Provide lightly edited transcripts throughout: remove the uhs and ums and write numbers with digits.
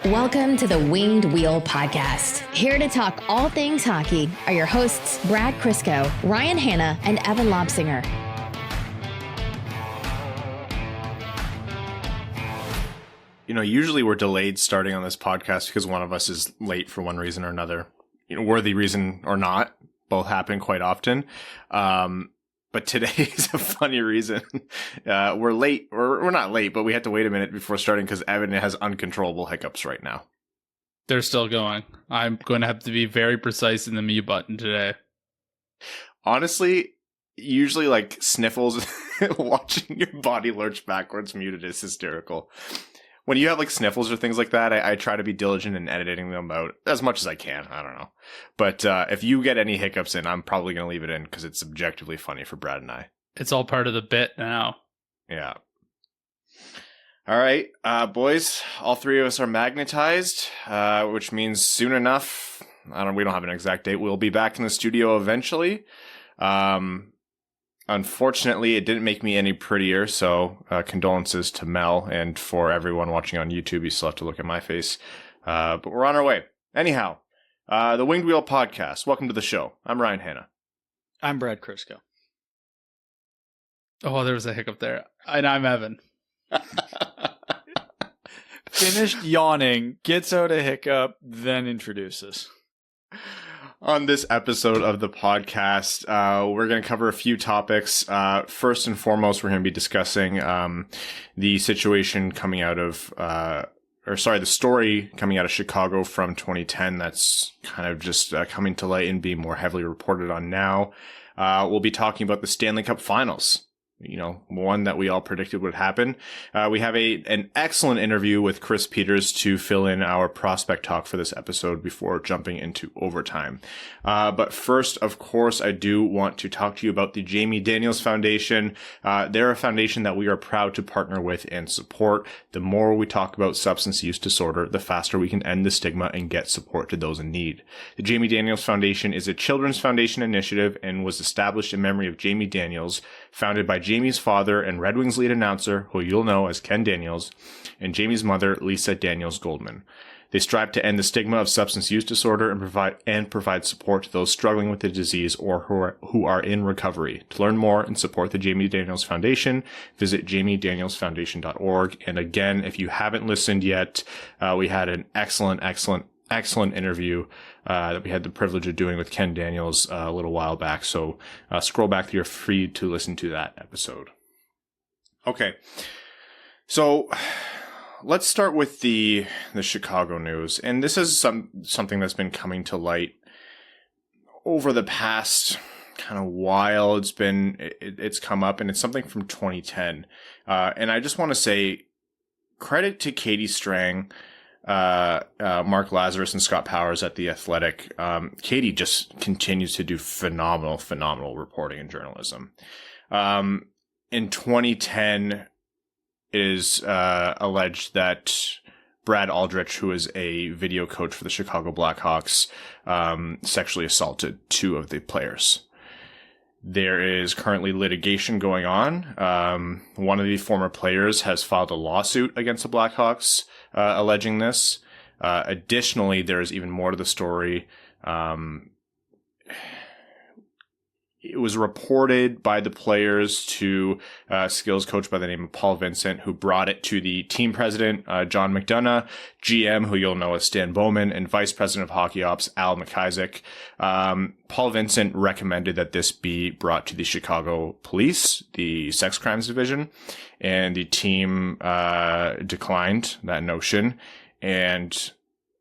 Welcome to the Winged Wheel Podcast. Here to talk all things hockey are your hosts, Brad Crisco, Ryan Hanna, and Evan Lobsinger. You know, usually we're delayed starting on this podcast because one of us is late for one reason or another. You know, worthy reason or not, both happen quite often. But today is a funny reason. We're late, or we're not late, but we had to wait a minute before starting because Evan has uncontrollable hiccups right now. They're still going. I'm going to have to be very precise in the mute button today. Honestly, usually like sniffles, watching your body lurch backwards muted is hysterical. When you have like sniffles or things like that, I try to be diligent in editing them out as much as I can. I don't know. But if you get any hiccups in, I'm probably going to leave it in because it's objectively funny for Brad and I. It's all part of the bit now. Yeah. All right, boys, all three of us are magnetized, which means soon enough, we don't have an exact date. We'll be back in the studio eventually. Unfortunately, it didn't make me any prettier, so condolences to Mel, and for everyone watching on YouTube, you still have to look at my face. But we're on our way. Anyhow, the Winged Wheel Podcast. Welcome to the show. I'm Ryan Hanna. I'm Brad Crisco. Oh, there was a hiccup there. And I'm Evan. Finished yawning, gets out a hiccup, then introduces. On this episode of the podcast, we're going to cover a few topics. First and foremost, we're going to be discussing the situation coming out of, the story coming out of Chicago from 2010 that's kind of just coming to light and being more heavily reported on now. We'll be talking about the Stanley Cup Finals. You know, one that we all predicted would happen. We have an excellent interview with Chris Peters to fill in our prospect talk for this episode before jumping into overtime. But first, of course, I do want to talk to you about the Jamie Daniels Foundation. They're a foundation that we are proud to partner with and support. The more we talk about substance use disorder, the faster we can end the stigma and get support to those in need. The Jamie Daniels Foundation is a children's foundation initiative and was established in memory of Jamie Daniels, founded by Jamie's father and Red Wings lead announcer, who you'll know as Ken Daniels, and Jamie's mother, Lisa Daniels Goldman. They strive to end the stigma of substance use disorder and provide support to those struggling with the disease or who are in recovery. To learn more and support the Jamie Daniels Foundation, visit jamiedanielsfoundation.org. And again, if you haven't listened yet, we had an excellent interview that we had the privilege of doing with Ken Daniels a little while back. So scroll back to your feed to listen to that episode. Okay, so let's start with the Chicago news, and this is something that's been coming to light over the past kind of while. It's come up, and it's something from 2010, and I just want to say credit to Katie Strang, Mark Lazarus, and Scott Powers at The Athletic. Katie just continues to do phenomenal reporting and journalism. In 2010, it is alleged that Brad Aldrich, who is a video coach for the Chicago Blackhawks, sexually assaulted two of the players. There is currently litigation going on. One of the former players has filed a lawsuit against the Blackhawks, alleging this. Additionally, there is even more to the story. It was reported by the players to a skills coach by the name of Paul Vincent, who brought it to the team president, John McDonough, GM, who you'll know as Stan Bowman, and vice president of hockey ops, Al McIsaac. Paul Vincent recommended that this be brought to the Chicago police, the sex crimes division, and the team declined that notion. And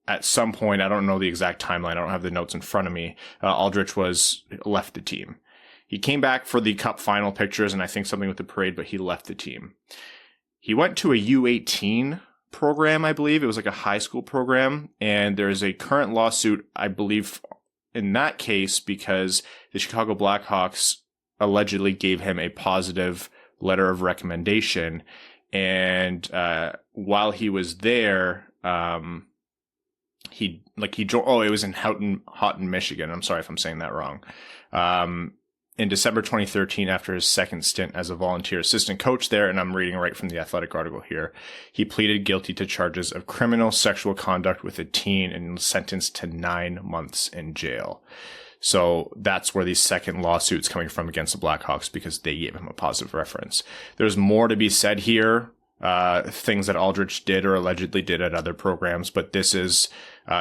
at some point, I don't know the exact timeline, I don't have the notes in front of me, Aldrich left the team. He came back for the Cup final pictures and I think something with the parade, but he left the team. He went to a U18 program, I believe. It was like a high school program. And there's a current lawsuit, I believe, in that case because the Chicago Blackhawks allegedly gave him a positive letter of recommendation. And while he was there, it was in Houghton, Michigan. I'm sorry if I'm saying that wrong. in December 2013, after his second stint as a volunteer assistant coach there, and I'm reading right from the Athletic article here, he pleaded guilty to charges of criminal sexual conduct with a teen and sentenced to 9 months in jail. So that's where these second lawsuits coming from against the Blackhawks, because they gave him a positive reference. There's more to be said here, things that Aldrich did or allegedly did at other programs, but this is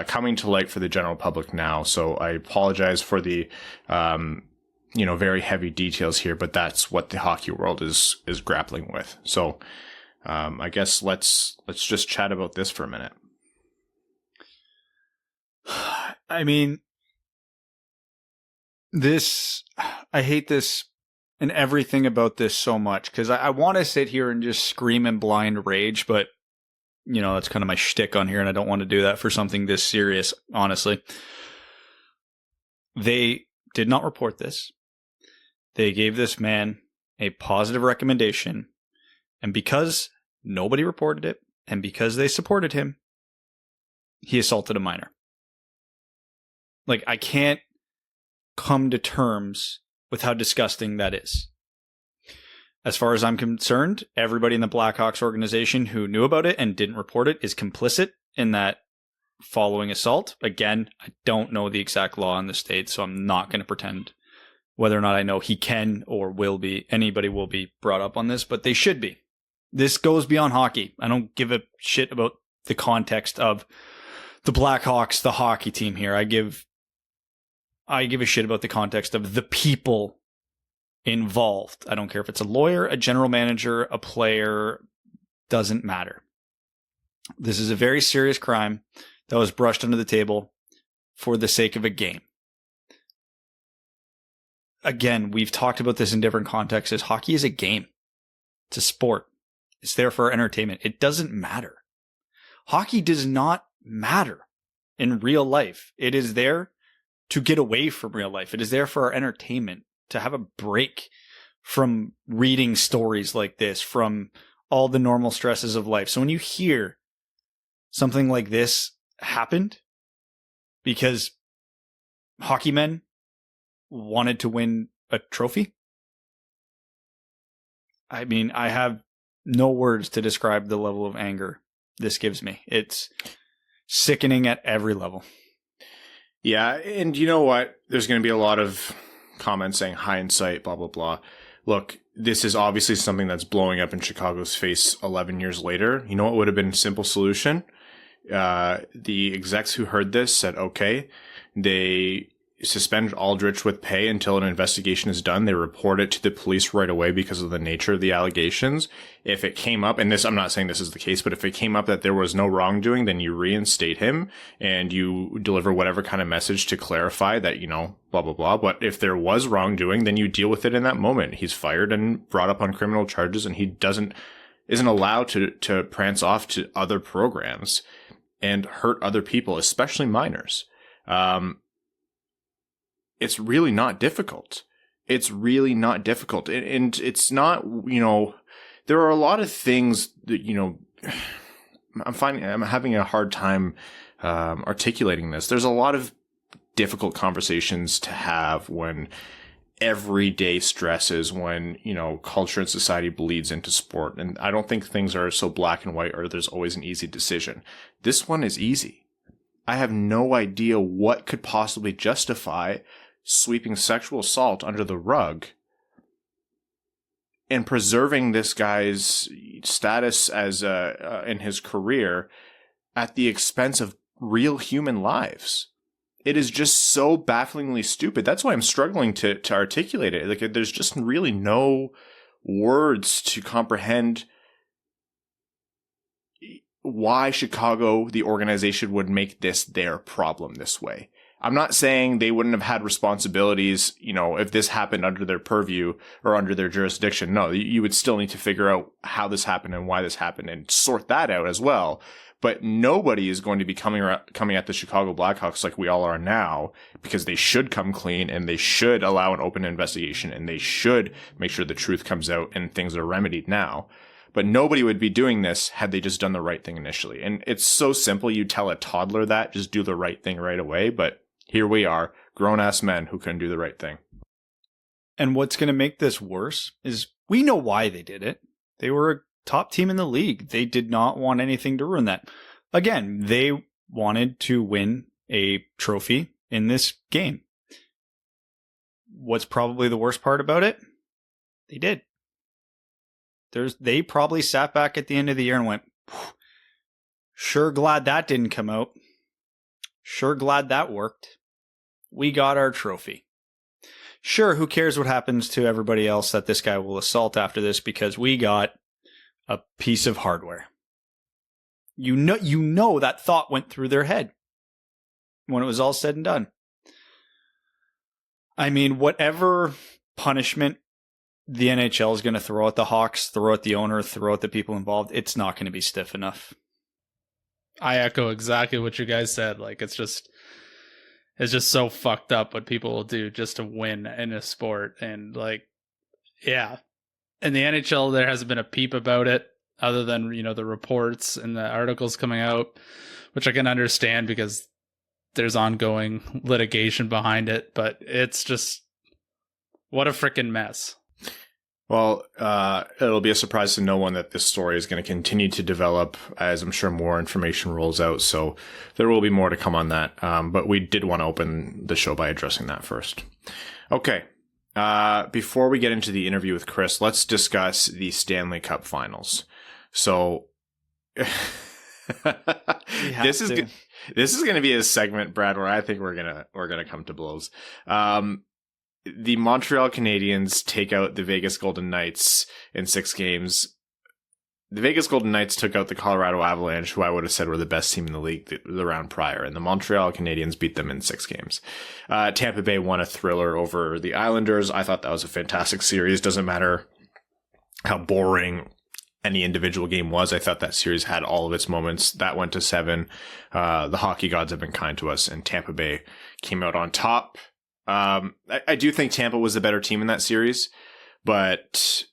coming to light for the general public now. So I apologize for the very heavy details here, but that's what the hockey world is grappling with. So I guess let's just chat about this for a minute. I mean, I hate this and everything about this so much, because I want to sit here and just scream in blind rage, but that's kind of my shtick on here, and I don't want to do that for something this serious, honestly. They did not report this. They gave this man a positive recommendation, and because nobody reported it, and because they supported him, he assaulted a minor. Like, I can't come to terms with how disgusting that is. As far as I'm concerned, everybody in the Blackhawks organization who knew about it and didn't report it is complicit in that following assault. Again, I don't know the exact law in the state, so I'm not going to pretend whether or not I know he can or will be, anybody will be brought up on this, but they should be. This goes beyond hockey. I don't give a shit about the context of the Blackhawks, the hockey team here. I give a shit about the context of the people involved. I don't care if it's a lawyer, a general manager, a player, doesn't matter. This is a very serious crime that was brushed under the table for the sake of a game. Again, we've talked about this in different contexts. Hockey is a game. It's a sport. It's there for our entertainment. It doesn't matter. Hockey does not matter in real life. It is there to get away from real life. It is there for our entertainment, to have a break from reading stories like this, from all the normal stresses of life. So when you hear something like this happened because hockey men wanted to win a trophy, I mean, I have no words to describe the level of anger this gives me. It's sickening at every level. Yeah, and you know what? There's going to be a lot of comments saying hindsight, blah, blah, blah. Look, this is obviously something that's blowing up in Chicago's face 11 years later. You know what would have been a simple solution? The execs who heard this said, okay, they suspend Aldrich with pay until an investigation is done. They report it to the police right away because of the nature of the allegations. If it came up, and this, I'm not saying this is the case, but if it came up that there was no wrongdoing, then you reinstate him and you deliver whatever kind of message to clarify that, blah, blah, blah. But if there was wrongdoing, then you deal with it in that moment. He's fired and brought up on criminal charges, and he isn't allowed to prance off to other programs and hurt other people, especially minors. It's really not difficult. It's really not difficult. And it's not, there are a lot of things that, I'm having a hard time articulating this. There's a lot of difficult conversations to have when everyday stresses, when, culture and society bleeds into sport. And I don't think things are so black and white or there's always an easy decision. This one is easy. I have no idea what could possibly justify sweeping sexual assault under the rug and preserving this guy's status as in his career at the expense of real human lives. It is just so bafflingly stupid. That's why I'm struggling to articulate it. Like, there's just really no words to comprehend why Chicago, the organization, would make this their problem this way. I'm not saying they wouldn't have had responsibilities, if this happened under their purview or under their jurisdiction. No, you would still need to figure out how this happened and why this happened and sort that out as well. But nobody is going to be coming at the Chicago Blackhawks like we all are now, because they should come clean and they should allow an open investigation and they should make sure the truth comes out and things are remedied now. But nobody would be doing this had they just done the right thing initially. And it's so simple. You tell a toddler that, just do the right thing right away. But here we are, grown-ass men who couldn't do the right thing. And what's going to make this worse is we know why they did it. They were a top team in the league. They did not want anything to ruin that. Again, they wanted to win a trophy in this game. What's probably the worst part about it? They did. They probably sat back at the end of the year and went, sure glad that didn't come out. Sure glad that worked. We got our trophy. Sure, who cares what happens to everybody else that this guy will assault after this because we got a piece of hardware. You know that thought went through their head when it was all said and done. I mean, whatever punishment the NHL is going to throw at the Hawks, throw at the owner, throw at the people involved, it's not going to be stiff enough. I echo exactly what you guys said. Like, it's just so fucked up what people will do just to win in a sport. And like, yeah. In the NHL, there hasn't been a peep about it other than, the reports and the articles coming out, which I can understand because there's ongoing litigation behind it, but it's just, what a freaking mess. Well, it'll be a surprise to no one that this story is going to continue to develop as I'm sure more information rolls out. So there will be more to come on that. But we did want to open the show by addressing that first. Okay. Before we get into the interview with Chris, let's discuss the Stanley Cup Finals. So this is going to be a segment, Brad, where I think we're gonna come to blows. The Montreal Canadiens take out the Vegas Golden Knights in 6 games. The Vegas Golden Knights took out the Colorado Avalanche, who I would have said were the best team in the league the round prior, and the Montreal Canadiens beat them in 6 games. Tampa Bay won a thriller over the Islanders. I thought that was a fantastic series. Doesn't matter how boring any individual game was. I thought that series had all of its moments. That went to 7. The hockey gods have been kind to us, and Tampa Bay came out on top. I do think Tampa was the better team in that series, but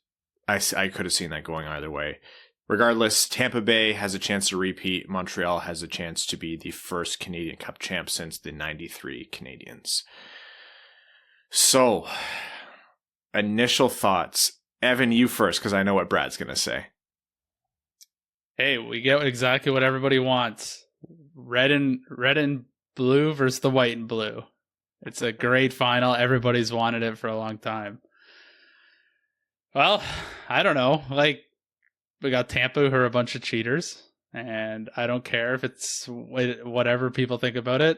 I could have seen that going either way. Regardless, Tampa Bay has a chance to repeat. Montreal has a chance to be the first Canadian Cup champ since the 93 Canadiens. So, initial thoughts. Evan, you first, because I know what Brad's going to say. Hey, we get exactly what everybody wants. Red and blue versus the white and blue. It's a great final. Everybody's wanted it for a long time. Well, I don't know. Like, we got Tampa, who are a bunch of cheaters, and I don't care if it's whatever people think about it.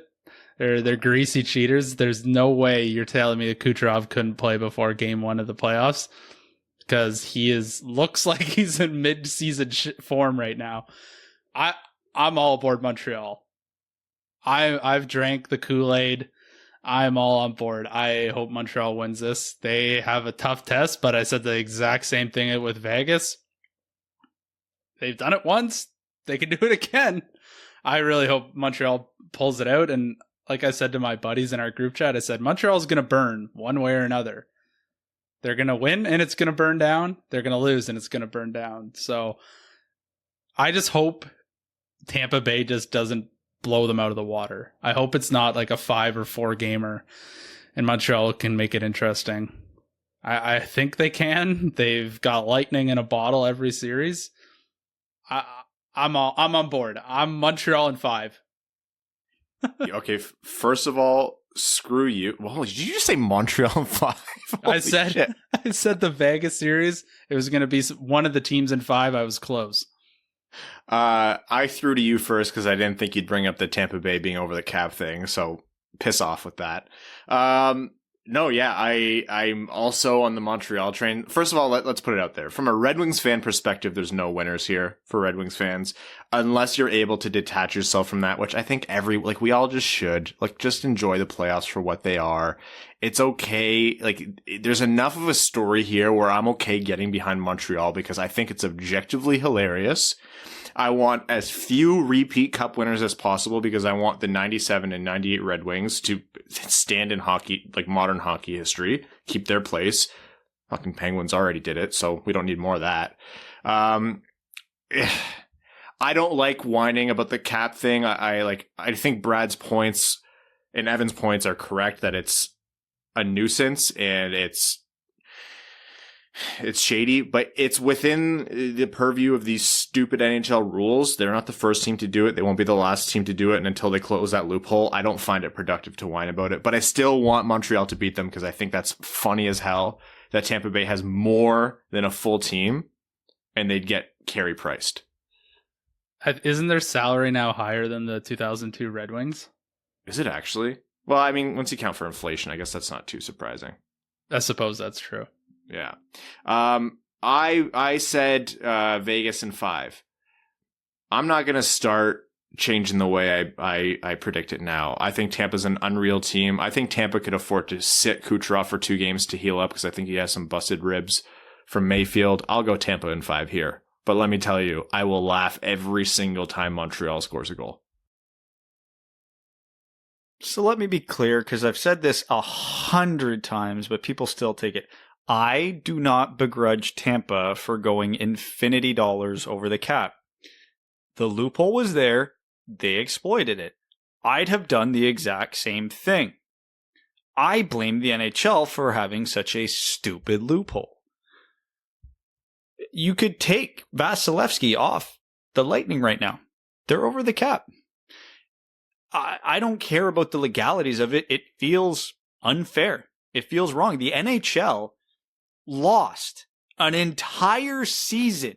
They're greasy cheaters. There's no way you're telling me that Kucherov couldn't play before Game 1 of the playoffs, because looks like he's in mid-season form right now. I'm all aboard Montreal. I've drank the Kool-Aid. I'm all on board. I hope Montreal wins this. They have a tough test, but I said the exact same thing with Vegas. They've done it once. They can do it again. I really hope Montreal pulls it out. And like I said to my buddies in our group chat, I said, Montreal's going to burn one way or another. They're going to win and it's going to burn down. They're going to lose and it's going to burn down. So I just hope Tampa Bay just doesn't blow them out of the water. I hope it's not like a 5 or 4 gamer and Montreal can make it interesting. I think they can. They've got lightning in a bottle every series. I'm on board. I'm Montreal in 5. Okay, first of all, screw you. Well, did you just say Montreal in 5? I said the Vegas series. It was going to be one of the teams in 5. I was close. I threw to you first because I didn't think you'd bring up the Tampa Bay being over the cap thing, so piss off with that. No, yeah, I'm also on the Montreal train. First of all, let's put it out there. From a Red Wings fan perspective, there's no winners here for Red Wings fans, unless you're able to detach yourself from that, which I think we all just should. Like, just enjoy the playoffs for what they are. It's okay. Like, there's enough of a story here where I'm okay getting behind Montreal because I think it's objectively hilarious. I want as few repeat cup winners as possible because I want the 97 and 98 Red Wings to stand in hockey, like modern hockey history, keep their place. Fucking Penguins already did it, so we don't need more of that. I don't like whining about the cap thing. I think Brad's points and Evan's points are correct that it's a nuisance and it's It's shady, but it's within the purview of these stupid NHL rules. They're not the first team to do it. They won't be the last team to do it. And until they close that loophole, I don't find it productive to whine about it. But I still want Montreal to beat them because I think that's funny as hell that Tampa Bay has more than a full team and they'd get carry priced. Isn't their salary now higher than the 2002 Red Wings? Is it actually? Well, I mean, once you count for inflation, I guess that's not too surprising. I suppose that's true. Yeah. I said Vegas in 5. I'm not going to start changing the way I predict it now. I think Tampa's an unreal team. I think Tampa could afford to sit Kucherov for 2 games to heal up because I think he has some busted ribs from Mayfield. I'll go Tampa in 5 here. But let me tell you, I will laugh every single time Montreal scores a goal. So let me be clear, because I've said this 100 times, but people still take it. I do not begrudge Tampa for going infinity dollars over the cap. The loophole was there. They exploited it. I'd have done the exact same thing. I blame the NHL for having such a stupid loophole. You could take Vasilevsky off the Lightning right now. They're over the cap. I don't care about the legalities of it. It feels unfair. It feels wrong. The NHL lost an entire season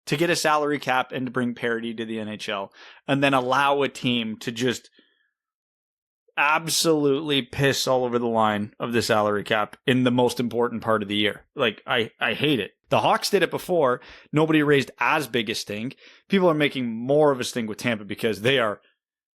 to get a salary cap and to bring parity to the NHL, and then allow a team to just absolutely piss all over the line of the salary cap in the most important part of the year. Like, I hate it. The Hawks did it before. Nobody raised as big a stink. People are making more of a stink with Tampa because they are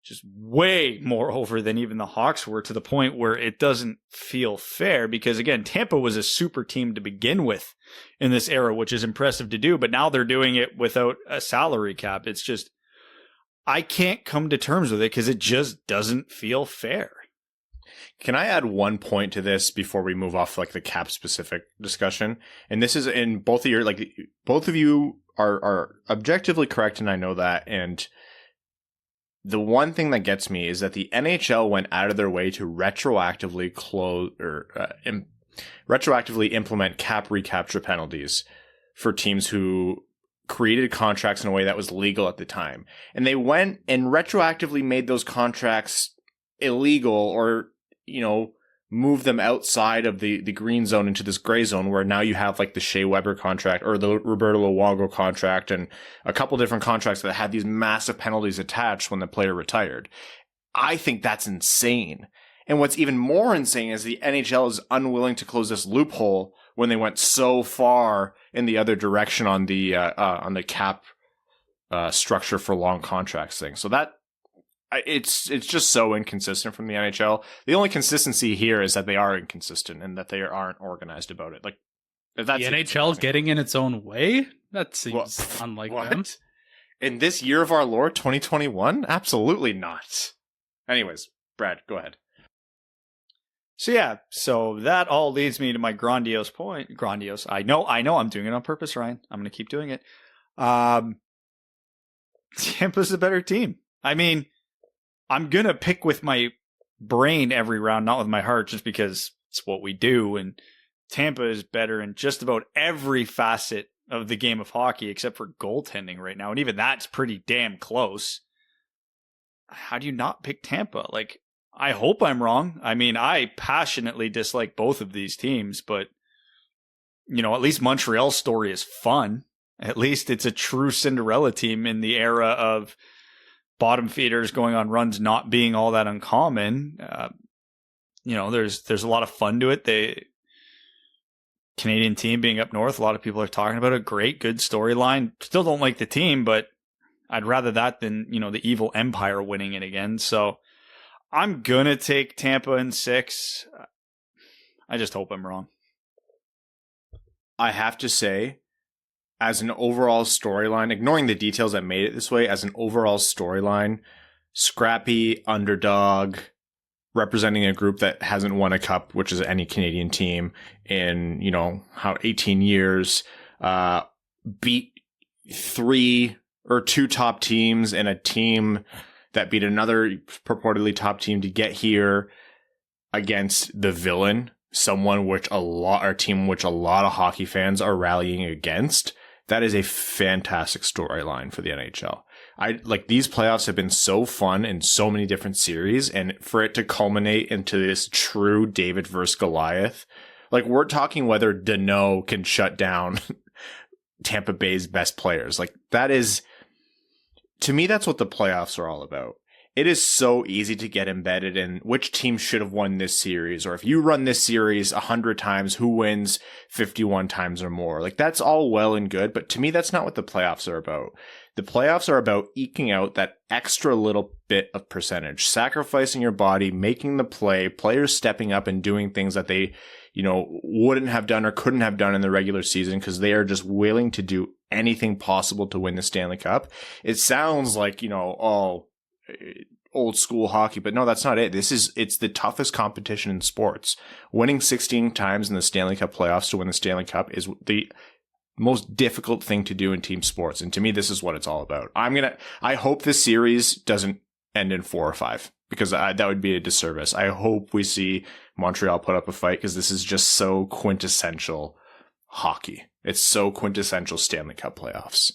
just way more over than even the Hawks were, to the point where it doesn't feel fair because, again, Tampa was a super team to begin with in this era, which is impressive to do, but now they're doing it without a salary cap. It's just, I can't come to terms with it because it just doesn't feel fair. Can I add one point to this before we move off like the cap specific discussion? And this is in both of your, like, both of you are objectively correct, and I know that. And the one thing that gets me is that the NHL went out of their way to retroactively retroactively implement cap recapture penalties for teams who created contracts in a way that was legal at the time. And they went and retroactively made those contracts illegal, or, you know, move them outside of the green zone into this gray zone, where now you have like the Shea Weber contract or the Roberto Luongo contract and a couple different contracts that had these massive penalties attached when the player retired. I think that's insane. And what's even more insane is the NHL is unwilling to close this loophole when they went so far in the other direction on the cap structure for long contracts thing. So that, it's just so inconsistent from the NHL. The only consistency here is that they are inconsistent and that they aren't organized about it. Like, that's the NHL getting in its own way? That seems unlike them. In this year of our Lord, 2021? Absolutely not. Anyways, Brad, go ahead. So that all leads me to my grandiose point. Grandiose. I know I'm doing it on purpose, Ryan. I'm going to keep doing it. Tampa's a better team. I mean, I'm going to pick with my brain every round, not with my heart, just because it's what we do. And Tampa is better in just about every facet of the game of hockey, except for goaltending right now. And even that's pretty damn close. How do you not pick Tampa? Like, I hope I'm wrong. I mean, I passionately dislike both of these teams, but, you know, at least Montreal's story is fun. At least it's a true Cinderella team in the era of bottom feeders going on runs not being all that uncommon. You know, there's a lot of fun to it. Canadian team being up north, a lot of people are talking about a great, good storyline. Still don't like the team, but I'd rather that than, you know, the evil empire winning it again. So I'm going to take Tampa in 6. I just hope I'm wrong. I have to say, as an overall storyline, ignoring the details that made it this way, as an overall storyline, scrappy underdog, representing a group that hasn't won a cup, which is any Canadian team in, 18 years, beat 3 or 2 top teams and a team that beat another purportedly top team to get here against the villain someone our team which a lot of hockey fans are rallying against, that is a fantastic storyline for the NHL. These playoffs have been so fun in so many different series, and for it to culminate into this true David versus Goliath, like, we're talking whether Danault can shut down Tampa Bay's best players. Like, that is, to me, that's what the playoffs are all about. It is so easy to get embedded in which team should have won this series, or if you run this series 100 times, who wins 51 times or more. Like, that's all well and good, but to me, that's not what the playoffs are about. The playoffs are about eking out that extra little bit of percentage, sacrificing your body, making the play, players stepping up and doing things that they, wouldn't have done or couldn't have done in the regular season because they are just willing to do anything possible to win the Stanley Cup. It sounds like, old school hockey, but no, that's not it. It's the toughest competition in sports. Winning 16 times in the Stanley Cup playoffs to win the Stanley Cup is the most difficult thing to do in team sports. And to me, this is what it's all about. I hope this series doesn't end in 4 or 5 because that would be a disservice. I hope we see Montreal put up a fight because this is just so quintessential hockey. It's so quintessential Stanley Cup playoffs.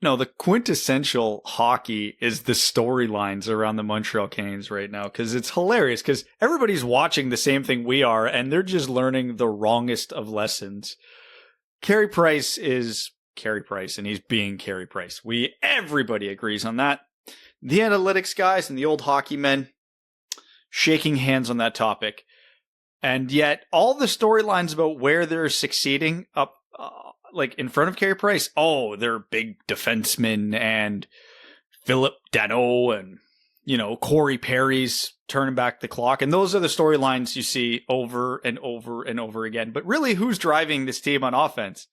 No, the quintessential hockey is the storylines around the Montreal Canadiens right now, because it's hilarious because everybody's watching the same thing we are and they're just learning the wrongest of lessons. Carey Price is Carey Price and he's being Carey Price. Everybody agrees on that. The analytics guys and the old hockey men shaking hands on that topic. And yet all the storylines about where they're succeeding up in front of Carey Price, they're big defensemen and Philip Danault and, Corey Perry's turning back the clock. And those are the storylines you see over and over and over again. But really, who's driving this team on offense?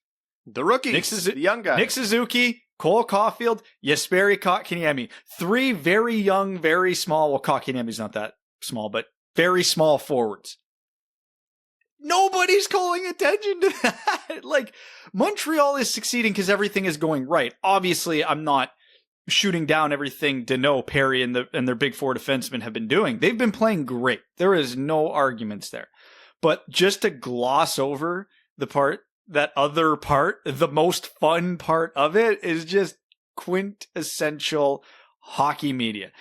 The rookies, the young guy. Nick Suzuki, Cole Caufield, Jesperi Kotkaniemi. 3 very young, very small, well, Kotkaniemi's not that small, but very small forwards. Nobody's calling attention to that. Montreal is succeeding because everything is going right. Obviously, I'm not shooting down everything Danault, Perry, and their big 4 defensemen have been doing. They've been playing great. There is no arguments there. But just to gloss over that other part, the most fun part of it is just quintessential hockey media.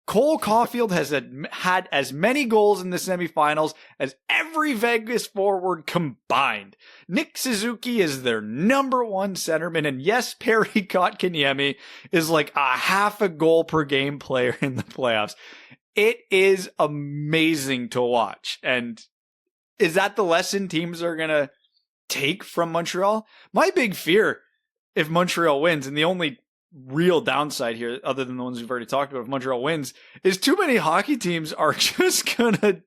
Cole Caufield has had as many goals in the semifinals as every Vegas forward combined. Nick Suzuki is their number 1 centerman, and yes, Perry Kotkaniemi is like a half a goal per game player in the playoffs. It is amazing to watch. And is that the lesson teams are going to take from Montreal? My big fear, if Montreal wins, and the only real downside here, other than the ones we've already talked about, if Montreal wins, is too many hockey teams are just gonna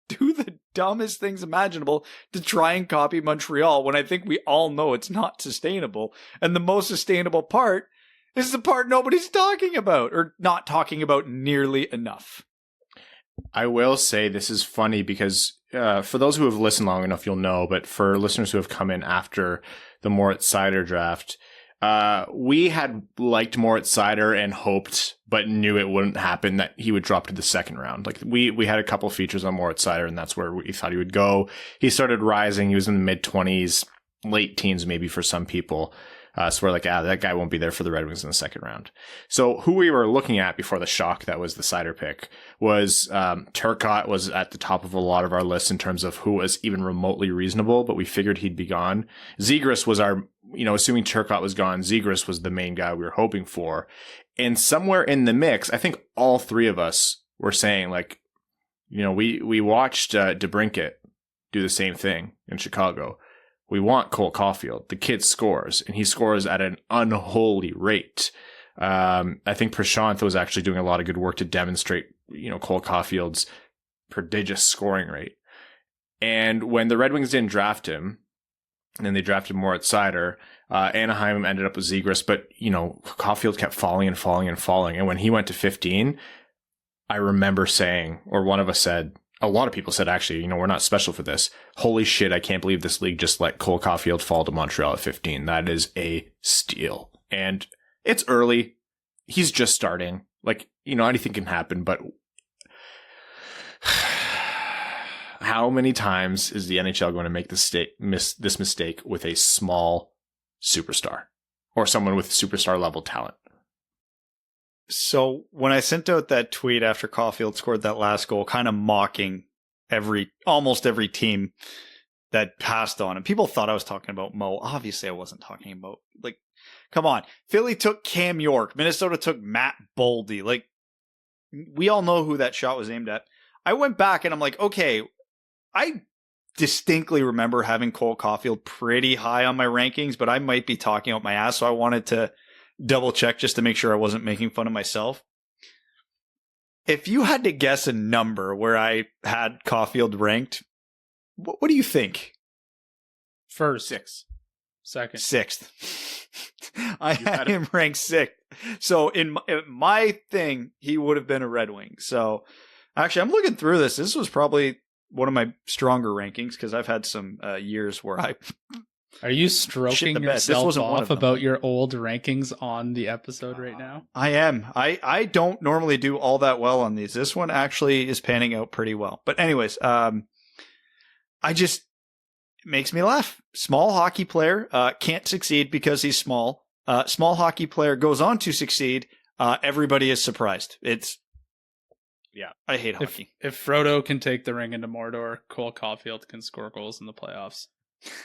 do the dumbest things imaginable to try and copy Montreal, when I think we all know it's not sustainable. And the most sustainable part is the part nobody's talking about, or not talking about nearly enough. I will say this is funny because for those who have listened long enough, you'll know, but for listeners who have come in after the Moritz Seider draft, we had liked Moritz Seider and hoped, but knew it wouldn't happen, that he would drop to the second round. We had a couple features on Moritz Seider, and that's where we thought he would go. He started rising. He was in the mid-20s, late teens maybe for some people. So we're like, that guy won't be there for the Red Wings in the second round. So who we were looking at before the shock that was the Seider pick was Turcotte was at the top of a lot of our lists in terms of who was even remotely reasonable, but we figured he'd be gone. Zegras was our, assuming Turcotte was gone, Zegras was the main guy we were hoping for. And somewhere in the mix, I think all 3 of us were saying, we watched DeBrincat do the same thing in Chicago. We want Cole Caufield. The kid scores, and he scores at an unholy rate. I think Prashant was actually doing a lot of good work to demonstrate, Cole Caufield's prodigious scoring rate. And when the Red Wings didn't draft him, and then they drafted Moritz Seider, Anaheim ended up with Zegras, but, Caufield kept falling and falling and falling. And when he went to 15, I remember saying, or one of us said, a lot of people said, actually, we're not special for this. Holy shit, I can't believe this league just let Cole Caufield fall to Montreal at 15. That is a steal. And it's early. He's just starting. Anything can happen, but How many times is the NHL going to make this mistake with a small superstar or someone with superstar level talent? So when I sent out that tweet after Caufield scored that last goal, kind of mocking almost every team that passed on him, people thought I was talking about Mo. Obviously, I wasn't talking about, like, come on. Philly took Cam York. Minnesota took Matt Boldy. Like, we all know who that shot was aimed at. I went back and I'm like, okay, I distinctly remember having Cole Caufield pretty high on my rankings, but I might be talking out my ass, so I wanted to double check just to make sure I wasn't making fun of myself. If you had to guess a number where I had Caufield ranked, what do you think? First. Sixth. Second. Sixth. I had him ranked sixth. So in my thing, he would have been a Red Wing. So actually, I'm looking through this. This was probably one of my stronger rankings because I've had some years where I... Are you stroking yourself off of about your old rankings on the episode right now? I am. I don't normally do all that well on these. This one actually is panning out pretty well. But anyways, it makes me laugh. Small hockey player can't succeed because he's small. Small hockey player goes on to succeed. Everybody is surprised. Yeah, I hate hockey. If Frodo can take the ring into Mordor, Cole Caufield can score goals in the playoffs.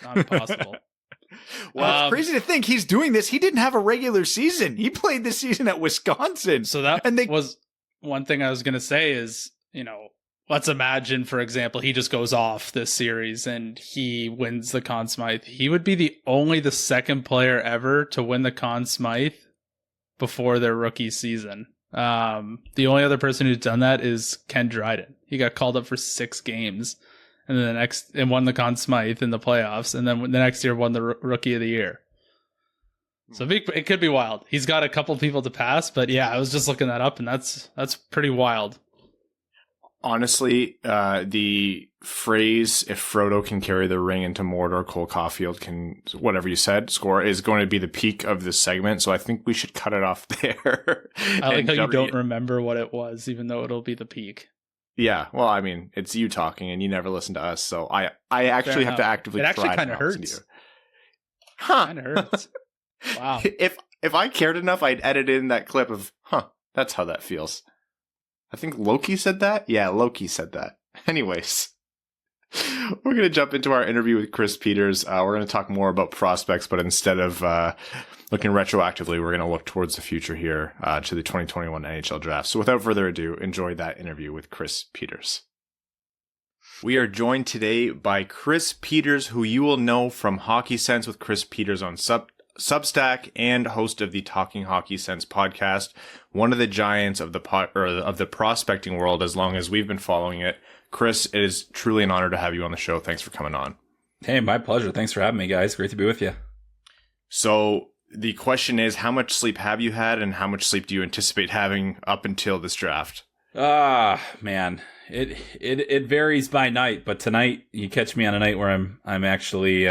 Not impossible. Well, it's crazy to think he's doing this. He didn't have a regular season. He played this season at Wisconsin. So that was one thing I was going to say is, let's imagine, for example, he just goes off this series and he wins the Conn Smythe. He would be the second player ever to win the Conn Smythe before their rookie season. The only other person who's done that is Ken Dryden. He got called up for 6 games and then won the Conn Smythe in the playoffs, and then the next year won the Rookie of the Year. So it could be wild. He's got a couple people to pass, but yeah, I was just looking that up, and that's pretty wild. Honestly, the phrase "if Frodo can carry the ring into Mordor, Cole Caufield can," whatever you said, score, is going to be the peak of this segment. So I think we should cut it off there. I like how you don't remember what it was, even though it'll be the peak. Yeah, well, I mean, it's you talking, and you never listen to us, so I actually have to actively. It actually try kind of hurts. You. Huh? Kind of hurts. Wow. If I cared enough, I'd edit in that clip of, that's how that feels. I think Loki said that? Yeah, Loki said that. Anyways, we're going to jump into our interview with Chris Peters. We're going to talk more about prospects, but instead of looking retroactively, we're going to look towards the future here to the 2021 NHL Draft. So without further ado, enjoy that interview with Chris Peters. We are joined today by Chris Peters, who you will know from Hockey Sense with Chris Peters on Substack and host of the Talking Hockey Sense podcast, one of the giants of the prospecting world as long as we've been following it. Chris, it is truly an honor to have you on the show. Thanks for coming on. Hey, my pleasure. Thanks for having me, guys. Great to be with you. So the question is, how much sleep have you had, and how much sleep do you anticipate having up until this draft? Man, it varies by night, but tonight you catch me on a night where I'm actually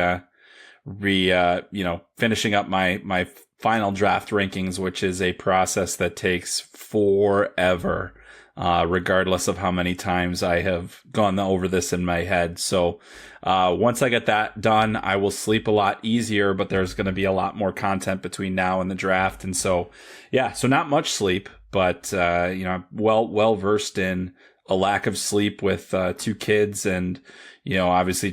finishing up my final draft rankings, which is a process that takes forever, regardless of how many times I have gone over this in my head. So once I get that done, I will sleep a lot easier, but there's going to be a lot more content between now and the draft. And so, so not much sleep, but, I'm well versed in a lack of sleep with 2 kids and, obviously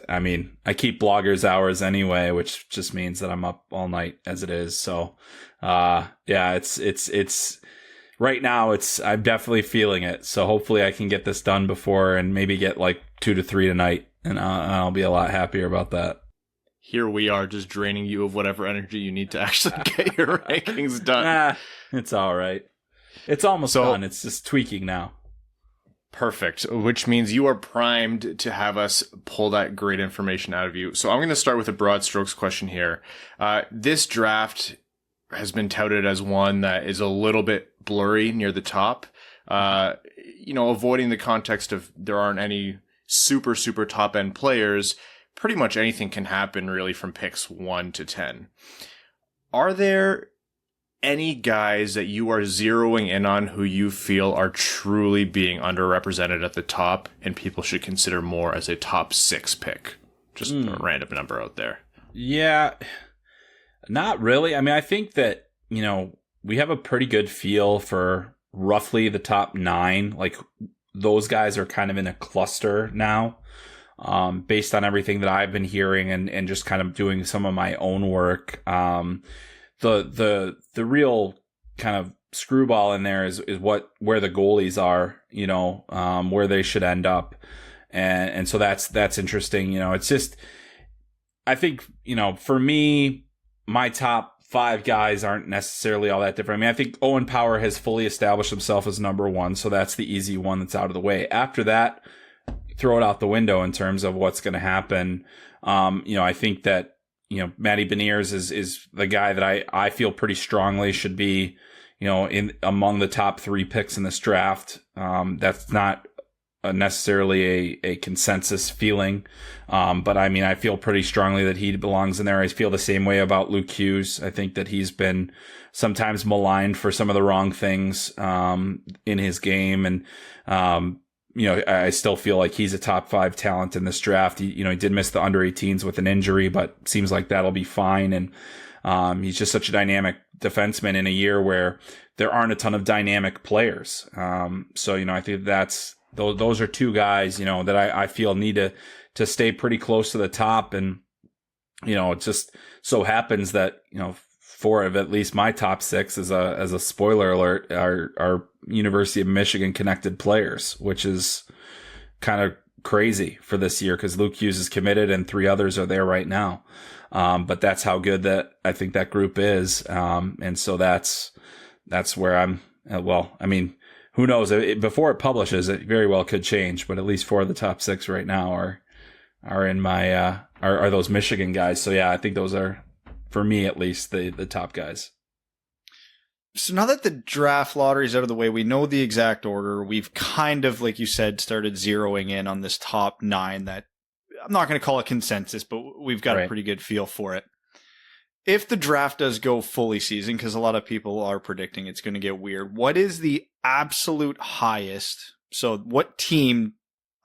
I keep bloggers hours anyway, which just means that I'm up all night as it is. So, it's right now I'm definitely feeling it. So hopefully I can get this done before and maybe get like 2 to 3 tonight, and I'll be a lot happier about that. Here we are just draining you of whatever energy you need to actually get your rankings done. It's all right. It's almost done. It's just tweaking now. Perfect, which means you are primed to have us pull that great information out of you. So I'm going to start with a broad strokes question here. This draft has been touted as one that is a little bit blurry near the top. Avoiding the context of there aren't any super, super top end players, pretty much anything can happen really from picks 1 to 10. Are there any guys that you are zeroing in on who you feel are truly being underrepresented at the top and people should consider more as a top 6 pick? Just a random number out there. Yeah, not really. I mean, I think that, we have a pretty good feel for roughly the top 9. Like, those guys are kind of in a cluster now, based on everything that I've been hearing and just kind of doing some of my own work. The real kind of screwball in there is where the goalies are, where they should end up. And so that's interesting. It's just, I think, for me, my top 5 guys aren't necessarily all that different. I mean, I think Owen Power has fully established himself as number 1. So that's the easy one that's out of the way. After that, throw it out the window in terms of what's going to happen. I think that, Matty Beniers is the guy that I feel pretty strongly should be, in among the top 3 picks in this draft. That's not necessarily a consensus feeling. But I mean, I feel pretty strongly that he belongs in there. I feel the same way about Luke Hughes. I think that he's been sometimes maligned for some of the wrong things, in his game. And, I still feel like he's a top 5 talent in this draft. He did miss the under 18s with an injury, but seems like that'll be fine. And, he's just such a dynamic defenseman in a year where there aren't a ton of dynamic players. So, I think those are 2 guys, that I feel need to stay pretty close to the top. And, it just so happens that, 4 of at least my top 6 as a spoiler alert are University of Michigan connected players, which is kind of crazy for this year because Luke Hughes is committed and 3 others are there right now. But that's how good that I think that group is. And so that's where I'm, who knows? Before it publishes, it very well could change, but at least 4 of the top 6 right now are in my, are those Michigan guys. So yeah, I think those are, for me at least, the top guys. So now that the draft lottery is out of the way, we know the exact order. We've kind of, like you said, started zeroing in on this top 9 that I'm not going to call it consensus, but we've got a pretty good feel for it. If the draft does go fully season, because a lot of people are predicting it's going to get weird, what is the absolute highest? So what team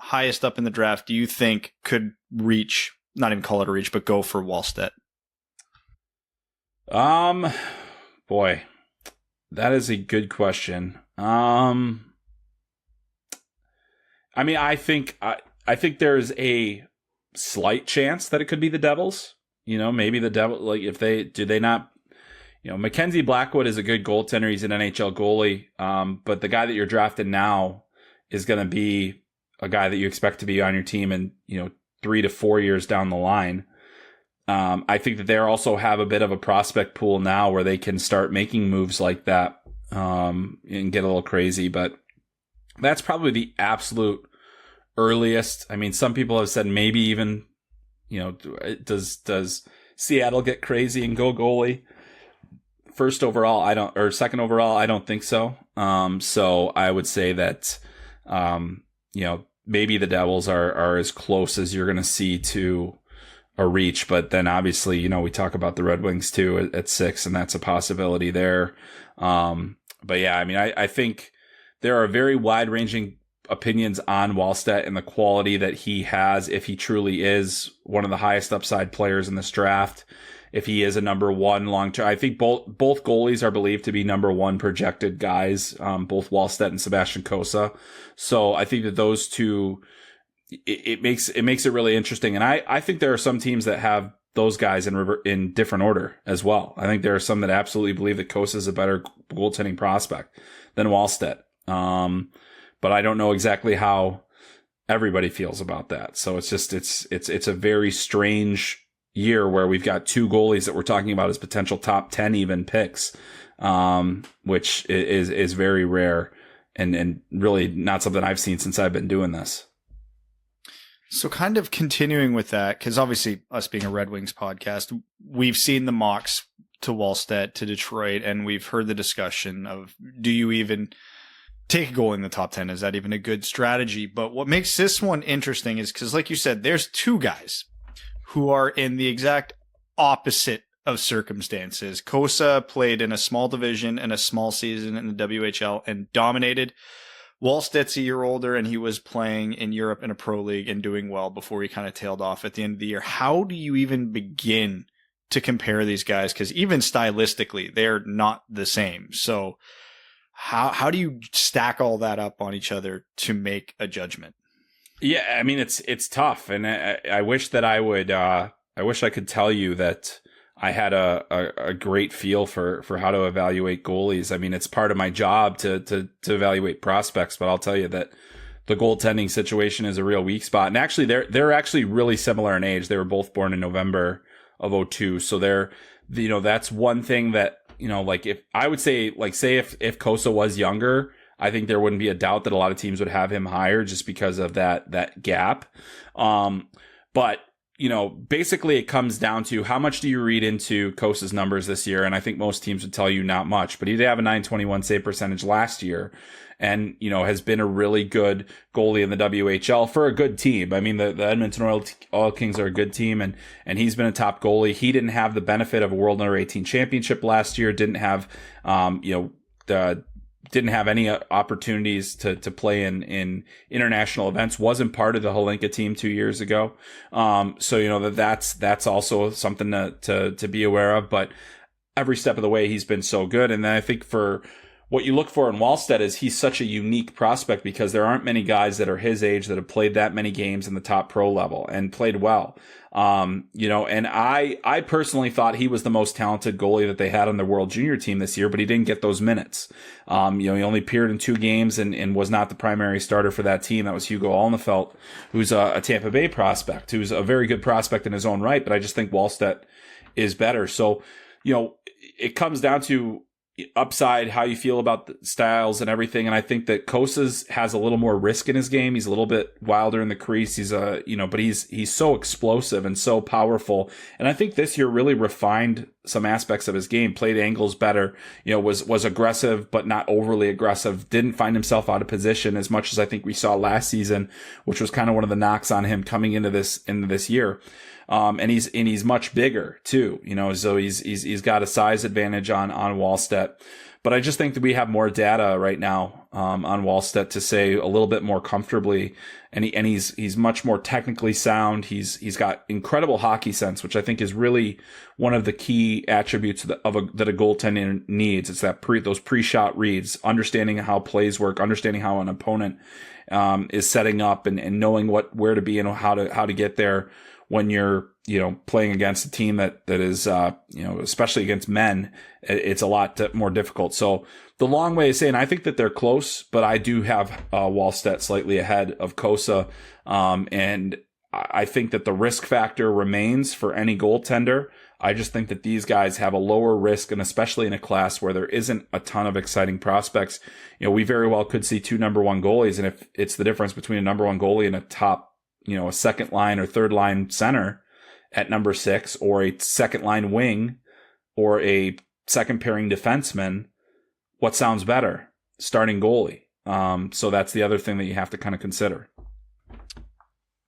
highest up in the draft do you think could reach, not even call it a reach, but go for Wallstedt? Boy, that is a good question. I think there's a slight chance that it could be the Devils. Maybe the Devil, like if they not, Mackenzie Blackwood is a good goaltender. He's an NHL goalie. But the guy that you're drafting now is going to be a guy that you expect to be on your team in, 3 to 4 years down the line. I think that they also have a bit of a prospect pool now where they can start making moves like that, and get a little crazy, but that's probably the absolute earliest. I mean, some people have said maybe even, does Seattle get crazy and go goalie second overall? I don't think so. So I would say that, maybe the Devils are as close as you're going to see to a reach, but then obviously, we talk about the Red Wings too at 6, and that's a possibility there. But yeah, I think there are very wide ranging opinions on Wallstedt and the quality that he has. If he truly is one of the highest upside players in this draft, if he is a number 1 long term, I think both goalies are believed to be number 1 projected guys, both Wallstedt and Sebastian Cossa. So I think that those two, it makes it really interesting. And I think there are some teams that have those guys in different order as well. I think there are some that absolutely believe that Cossa is a better goaltending prospect than Wallstedt. But I don't know exactly how everybody feels about that. So it's just, it's a very strange year where we've got 2 goalies that we're talking about as potential top 10 even picks, which is very rare and really not something I've seen since I've been doing this. So kind of continuing with that, because obviously us being a Red Wings podcast, we've seen the mocks to Wallstedt, to Detroit, and we've heard the discussion of, do you even take a goal in the top 10? Is that even a good strategy? But what makes this one interesting is because, like you said, there's 2 guys who are in the exact opposite of circumstances. Kosa played in a small division and a small season in the WHL and dominated. Wallstedt's a year older, and he was playing in Europe in a pro league and doing well before he kind of tailed off at the end of the year. How do you even begin to compare these guys? Because even stylistically, they're not the same. So how do you stack all that up on each other to make a judgment? Yeah, I mean, it's tough, and I wish that I wish I could tell you that I had a great feel for how to evaluate goalies. I mean, it's part of my job to evaluate prospects, but I'll tell you that the goaltending situation is a real weak spot. And actually, they're actually really similar in age. They were both born in November of 2002, so that's one thing that, like, if I would say, like, say if Kosa was younger, I think there wouldn't be a doubt that a lot of teams would have him higher just because of that gap. But basically it comes down to how much do you read into Kosa's numbers this year? And I think most teams would tell you not much, but he did have a .921 save percentage last year and, has been a really good goalie in the WHL for a good team. I mean, the Edmonton Oil Kings are a good team and he's been a top goalie. He didn't have the benefit of a World Under 18 championship last year, didn't have, didn't have any opportunities to play in international events, wasn't part of the Holinka team 2 years ago. So, that's also something to be aware of, but every step of the way, he's been so good. And then I think for what you look for in Wallstedt is he's such a unique prospect because there aren't many guys that are his age that have played that many games in the top pro level and played well. And I personally thought he was the most talented goalie that they had on the World Junior team this year, but he didn't get those minutes. He only appeared in 2 games and was not the primary starter for that team. That was Hugo Alnefelt, who's a Tampa Bay prospect, who's a very good prospect in his own right, but I just think Wallstedt is better. So, it comes down to upside, how you feel about the styles and everything. And I think that Kosa's has a little more risk in his game. He's a little bit wilder in the crease. He's but he's so explosive and so powerful. And I think this year really refined some aspects of his game, played angles better, was aggressive, but not overly aggressive. Didn't find himself out of position as much as I think we saw last season, which was kind of one of the knocks on him coming into this year. And he's much bigger too, so he's got a size advantage on Wallstedt. But I just think that we have more data right now, on Wallstedt to say a little bit more comfortably. And he's much more technically sound. He's got incredible hockey sense, which I think is really one of the key attributes that a goaltender needs. It's those pre-shot reads, understanding how plays work, understanding how an opponent, is setting up and knowing where to be and how to get there. When you're, playing against a team that is, especially against men, it's a lot more difficult. So the long way of saying, I think that they're close, but I do have Wallstedt slightly ahead of Kosa. And I think that the risk factor remains for any goaltender. I just think that these guys have a lower risk, and especially in a class where there isn't a ton of exciting prospects, we very well could see 2 number 1 goalies. And if it's the difference between a number 1 goalie and a top, a second line or third line center at number 6, or a second line wing, or a second pairing defenseman, what sounds better? Starting goalie. So that's the other thing that you have to kind of consider.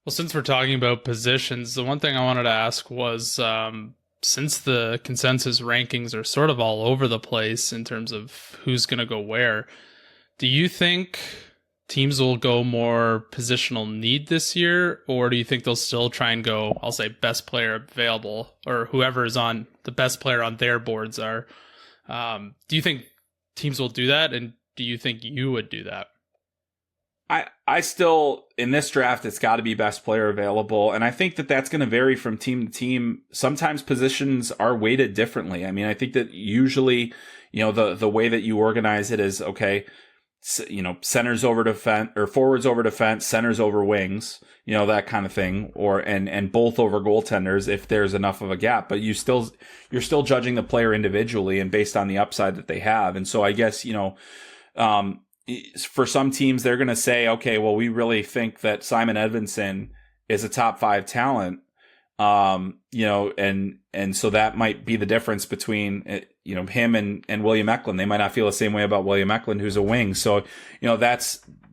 Well, since we're talking about positions, the one thing I wanted to ask was, since the consensus rankings are sort of all over the place in terms of who's going to go where, do you think teams will go more positional need this year, or do you think they'll still try and go, I'll say, best player available, or whoever is on the best player on their boards are? Do you think teams will do that, and do you think you would do that? I still, in this draft, it's got to be best player available, and I think that that's going to vary from team to team. Sometimes positions are weighted differently. I mean, I think that usually, the way that you organize it is, okay, centers over defense, or forwards over defense, centers over wings, that kind of thing, and both over goaltenders if there's enough of a gap. But you're still judging the player individually and based on the upside that they have. And so I guess, for some teams, they're going to say, okay, well, we really think that Simon Edvinsson is a top 5 talent. And so that might be the difference between, him and William Eklund. They might not feel the same way about William Eklund, who's a wing. So,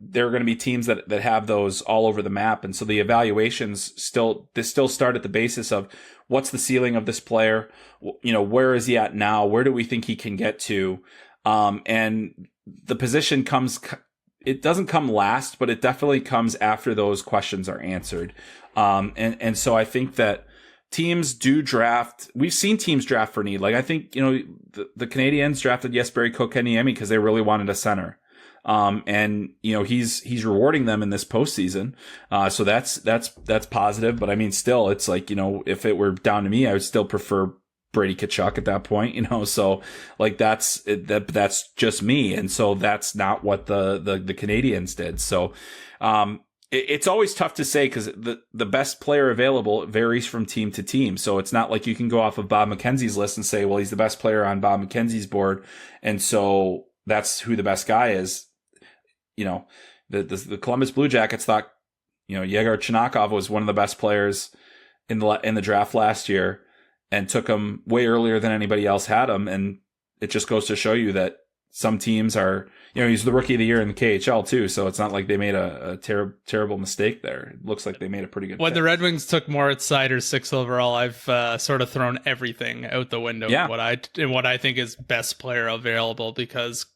there are going to be teams that have those all over the map. And so the evaluations still start at the basis of what's the ceiling of this player? Where is he at now? Where do we think he can get to? And the position it doesn't come last, but it definitely comes after those questions are answered. And so I think that teams do draft. We've seen teams draft for need. Like I think, the Canadiens drafted Jesperi Kotkaniemi because they really wanted a center. And he's rewarding them in this postseason. So that's positive. But I mean, still, it's like, if it were down to me, I would still prefer Brady Tkachuk at that point, so like that's just me. And so that's not what the Canadiens did. So, it's always tough to say because the best player available varies from team to team. So it's not like you can go off of Bob McKenzie's list and say, well, he's the best player on Bob McKenzie's board. And so that's who the best guy is. The Columbus Blue Jackets thought, Yegor Chinakov was one of the best players in the draft last year and took him way earlier than anybody else had him. And it just goes to show you that some teams are, he's the rookie of the year in the KHL too. So it's not like they made a terrible mistake there. It looks like they made a pretty good When pick. the Red Wings took Moritz Seider 6th overall, I've sort of thrown everything out the window. Yeah. What I think is best player available, because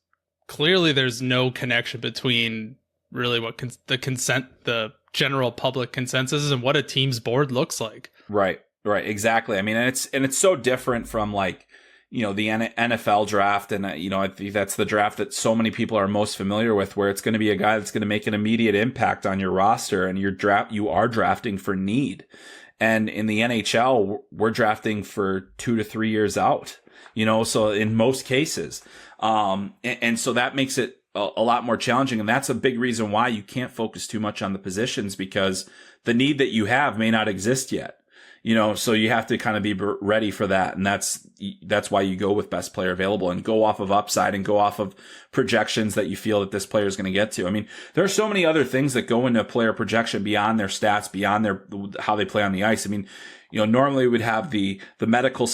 clearly there's no connection between really what the general public consensus is and what a team's board looks like. Right, exactly. I mean, and it's so different from like, the NFL draft. And, I think that's the draft that so many people are most familiar with, where it's going to be a guy that's going to make an immediate impact on your roster, and you are drafting for need. And in the NHL, we're drafting for 2 to 3 years out, so in most cases. And so that makes it a lot more challenging. And that's a big reason why you can't focus too much on the positions, because the need that you have may not exist yet. So you have to kind of be ready for that. And that's why you go with best player available and go off of upside and go off of projections that you feel that this player is going to get to. I mean, there are so many other things that go into a player projection beyond their stats, beyond how they play on the ice. I mean, normally we'd have the medical,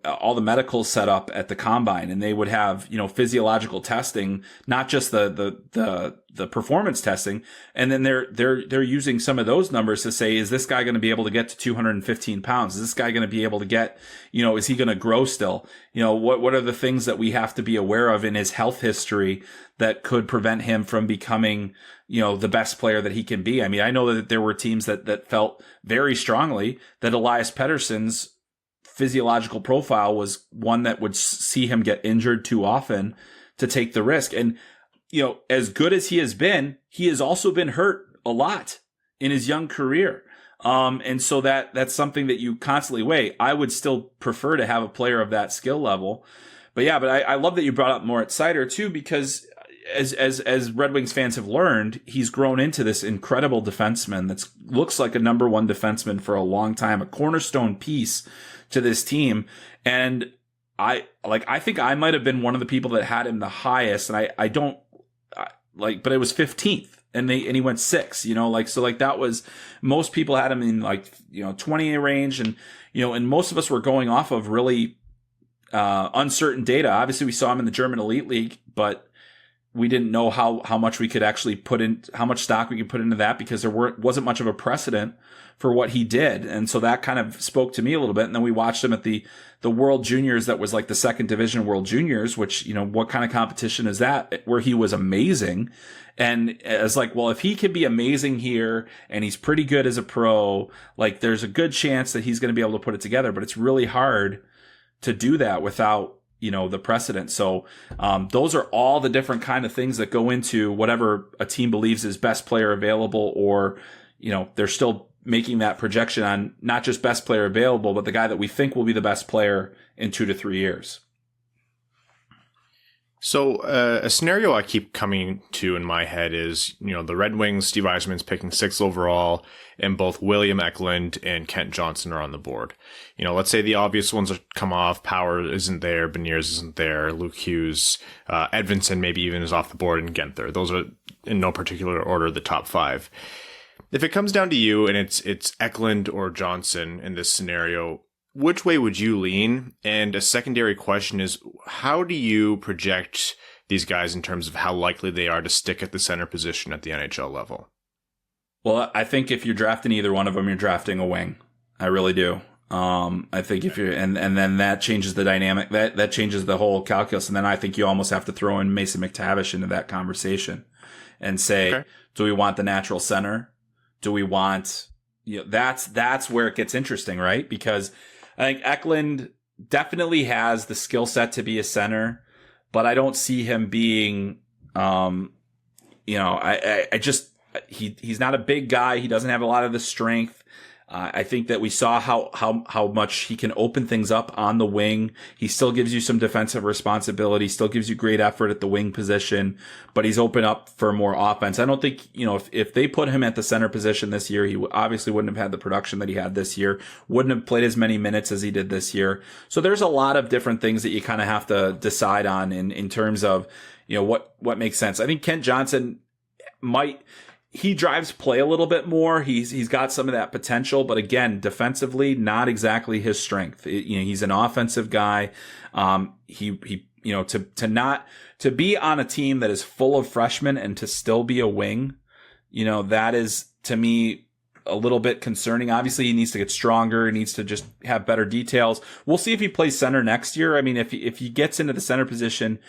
all the medicals set up at the combine, and they would have, physiological testing, not just the performance testing. And then they're using some of those numbers to say, is this guy going to be able to get to 215 pounds? Is this guy going to be able to get, is he going to grow still? What are the things that we have to be aware of in his health history that could prevent him from becoming, the best player that he can be? I mean, I know that there were teams that felt very strongly that Elias Pettersson's physiological profile was one that would see him get injured too often to take the risk. And, as good as he has also been hurt a lot in his young career. And so that's something that you constantly weigh. I would still prefer to have a player of that skill level. But I love that you brought up Moritz Seider too, because as Red Wings fans have learned, he's grown into this incredible defenseman that looks like a number one defenseman for a long time, a cornerstone piece to this team. And I think I might have been one of the people that had him the highest, and but it was 15th. And he went 6, that was, most people had him in 20 range. And, and most of us were going off of really, uncertain data. Obviously we saw him in the German Elite League, but we didn't know how much we could actually how much stock we could put into that, because there wasn't much of a precedent for what he did. And so that kind of spoke to me a little bit. And then we watched him at the World Juniors, that was like the second division World Juniors, which, what kind of competition is that, where he was amazing. And it's like, well, if he can be amazing here and he's pretty good as a pro, like there's a good chance that he's going to be able to put it together. But it's really hard to do that without, the precedent. So those are all the different kind of things that go into whatever a team believes is best player available, or, they're still making that projection on not just best player available, but the guy that we think will be the best player in 2 to 3 years. So a scenario I keep coming to in my head is, the Red Wings, Steve Yzerman's picking 6th overall, and both William Eklund and Kent Johnson are on the board. Let's say the obvious ones come off. Power isn't there. Beniers isn't there. Luke Hughes, Edvinsson maybe even is off the board, and Genther. Those are in no particular order the top 5. If it comes down to you and it's Eklund or Johnson in this scenario, which way would you lean? And a secondary question is, how do you project these guys in terms of how likely they are to stick at the center position at the NHL level? Well, I think if you're drafting either one of them, you're drafting a wing. I really do. I think if you're, and then that changes the dynamic, that changes the whole calculus. And then I think you almost have to throw in Mason McTavish into that conversation and say, okay, do we want the natural center? Do we want, that's where it gets interesting, right? Because I think Eklund definitely has the skill set to be a center, but I don't see him being, he's not a big guy. He doesn't have a lot of the strength. I think that we saw how much he can open things up on the wing. He still gives you some defensive responsibility, still gives you great effort at the wing position, but he's open up for more offense. I don't think, if they put him at the center position this year, he obviously wouldn't have had the production that he had this year, wouldn't have played as many minutes as he did this year. So there's a lot of different things that you kind of have to decide on in terms of, what makes sense. I think Kent Johnson he drives play a little bit more. He's got some of that potential, but again, defensively, not exactly his strength. He's an offensive guy. To be on a team that is full of freshmen and to still be a wing, that is to me a little bit concerning. Obviously, he needs to get stronger. He needs to just have better details. We'll see if he plays center next year. I mean, if he gets into the center position,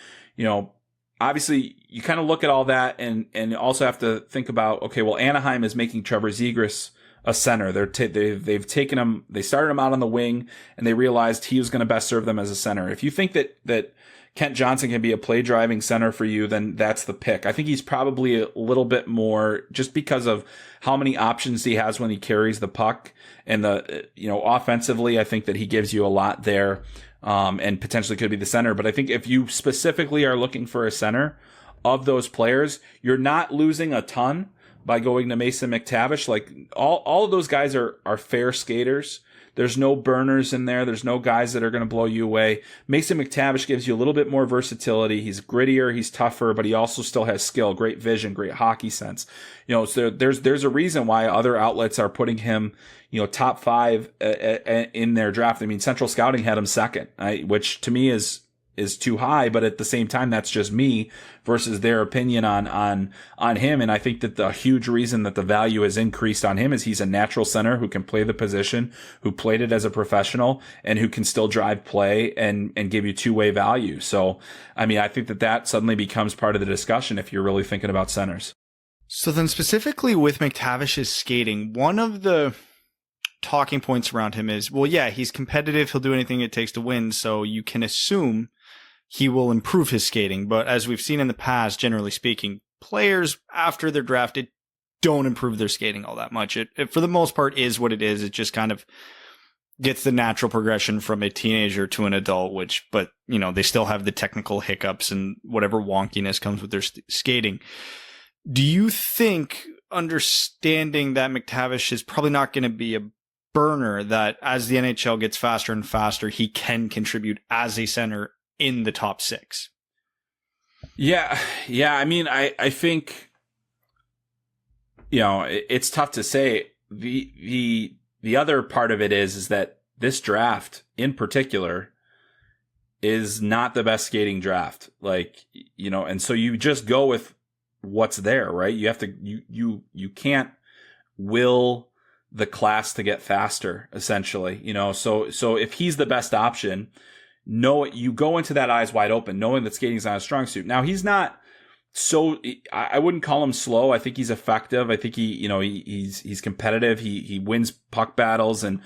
obviously, you kind of look at all that and also have to think about, okay, well, Anaheim is making Trevor Zegras a center. They've taken him, they started him out on the wing, and they realized he was going to best serve them as a center. If you think that Kent Johnson can be a play driving center for you, then that's the pick. I think he's probably a little bit more just because of how many options he has when he carries the puck, and offensively, I think that he gives you a lot there. And potentially could be the center. But I think if you specifically are looking for a center of those players, you're not losing a ton by going to Mason McTavish. Like all of those guys are fair skaters. There's no burners in there. There's no guys that are going to blow you away. Mason McTavish gives you a little bit more versatility. He's grittier, he's tougher, but he also still has skill, great vision, great hockey sense. So there's a reason why other outlets are putting him, top 5 in their draft. I mean, Central Scouting had him second, which to me is too high, but at the same time, that's just me versus their opinion on him. And I think that the huge reason that the value has increased on him is he's a natural center who can play the position, who played it as a professional, and who can still drive play and give you two-way value. So, I mean, I think that suddenly becomes part of the discussion if you're really thinking about centers. So then specifically with McTavish's skating, one of the talking points around him is, well, yeah, he's competitive. He'll do anything it takes to win. So you can assume he will improve his skating. But as we've seen in the past, generally speaking, players after they're drafted don't improve their skating all that much. It for the most part is what it is. It just kind of gets the natural progression from a teenager to an adult, but they still have the technical hiccups and whatever wonkiness comes with their skating. Do you think, understanding that McTavish is probably not going to be a burner, that as the NHL gets faster and faster, he can contribute as a center in the top 6? Yeah. I mean, I think, it's tough to say. The other part of it is that this draft in particular is not the best skating draft. And so you just go with what's there, right? You have to, you can't will the class to get faster, essentially, so if he's the best option, you go into that eyes wide open, knowing that skating is not a strong suit. Now, he's not I wouldn't call him slow. I think he's effective. I think he's competitive. He wins puck battles, and,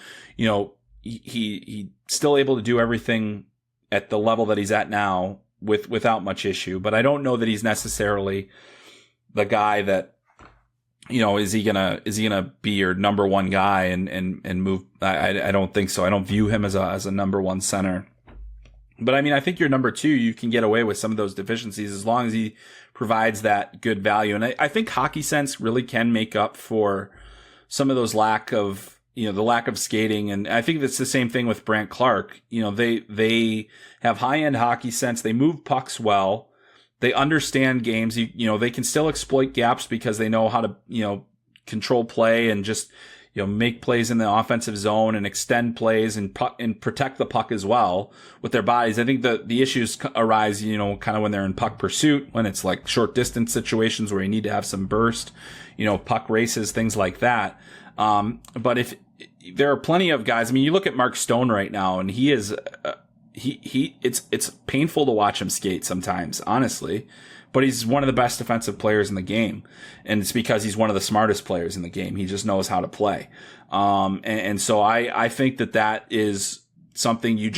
he's still able to do everything at the level that he's at now without much issue. But I don't know that he's necessarily the guy that, is he gonna be your number one guy and move? I don't think so. I don't view him as a number one center. But I mean, I think your number 2, you can get away with some of those deficiencies as long as he provides that good value. And I think hockey sense really can make up for some of those the lack of skating. And I think that's the same thing with Brandt Clark. They have high end hockey sense. They move pucks well. They understand games. They can still exploit gaps because they know how to, control play and just, make plays in the offensive zone and extend plays and protect the puck as well with their bodies. I think the issues arise, kind of when they're in puck pursuit, when it's like short distance situations where you need to have some burst, puck races, things like that. But if, there are plenty of guys. I mean, you look at Mark Stone right now, and he is it's painful to watch him skate sometimes, honestly. But he's one of the best defensive players in the game, and it's because he's one of the smartest players in the game. He just knows how to play, and so I think that is something you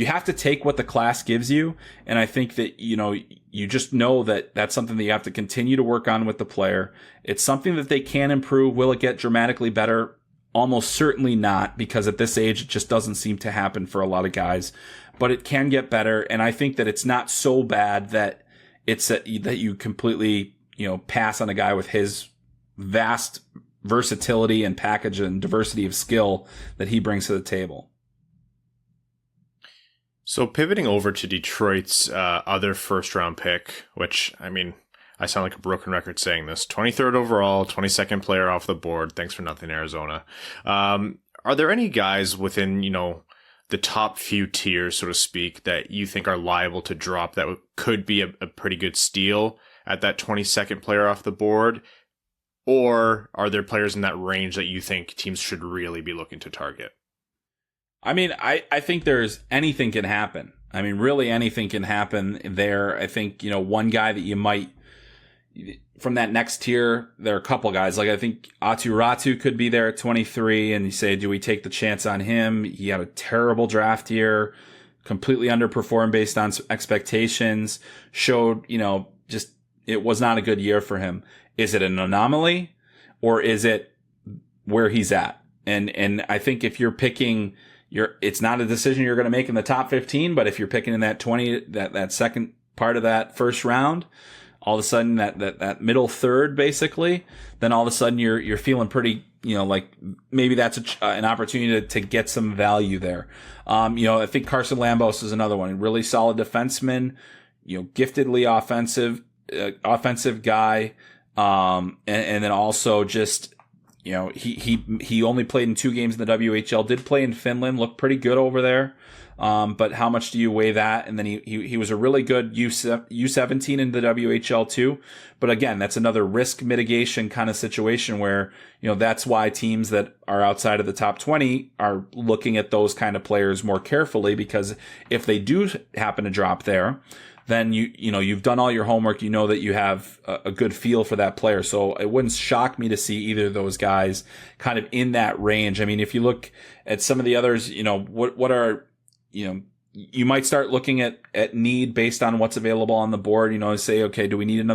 have to take what the class gives you, and I think that you just know that that's something that you have to continue to work on with the player. It's something that they can improve. Will it get dramatically better? Almost certainly not, because at this age it just doesn't seem to happen for a lot of guys. But it can get better, and I think that it's not so bad that that you completely, pass on a guy with his vast versatility and package and diversity of skill that he brings to the table. So pivoting over to Detroit's other first-round pick, which, I mean, I sound like a broken record saying this, 23rd overall, 22nd player off the board. Thanks for nothing, Arizona. Are there any guys within, the top few tiers, so to speak, that you think are liable to drop that could be a pretty good steal at that 22nd player off the board? Or are there players in that range that you think teams should really be looking to target? I mean, I think anything can happen. I mean, really anything can happen there. I think, one guy that you might, from that next tier, there are a couple guys. Like, I think Aatu Ratu could be there at 23, and you say, do we take the chance on him? He had a terrible draft year, completely underperformed based on expectations, showed, just it was not a good year for him. Is it an anomaly, or is it where he's at? And I think if you're picking, it's not a decision you're going to make in the top 15, but if you're picking in that 20, that second part of that first round, all of a sudden that middle third, basically, then all of a sudden you're feeling pretty, like maybe that's an opportunity to get some value there. I think Carson Lambos is another one, really solid defenseman, giftedly offensive guy. And then also just, he only played in 2 games in the WHL, did play in Finland, looked pretty good over there. But how much do you weigh that? And then he was a really good U17 in the WHL too. But again, that's another risk mitigation kind of situation where, that's why teams that are outside of the top 20 are looking at those kind of players more carefully, because if they do happen to drop there, then you've done all your homework. That you have a good feel for that player. So it wouldn't shock me to see either of those guys kind of in that range. I mean, if you look at some of the others, what are, you might start looking at need based on what's available on the board, say, okay, do we need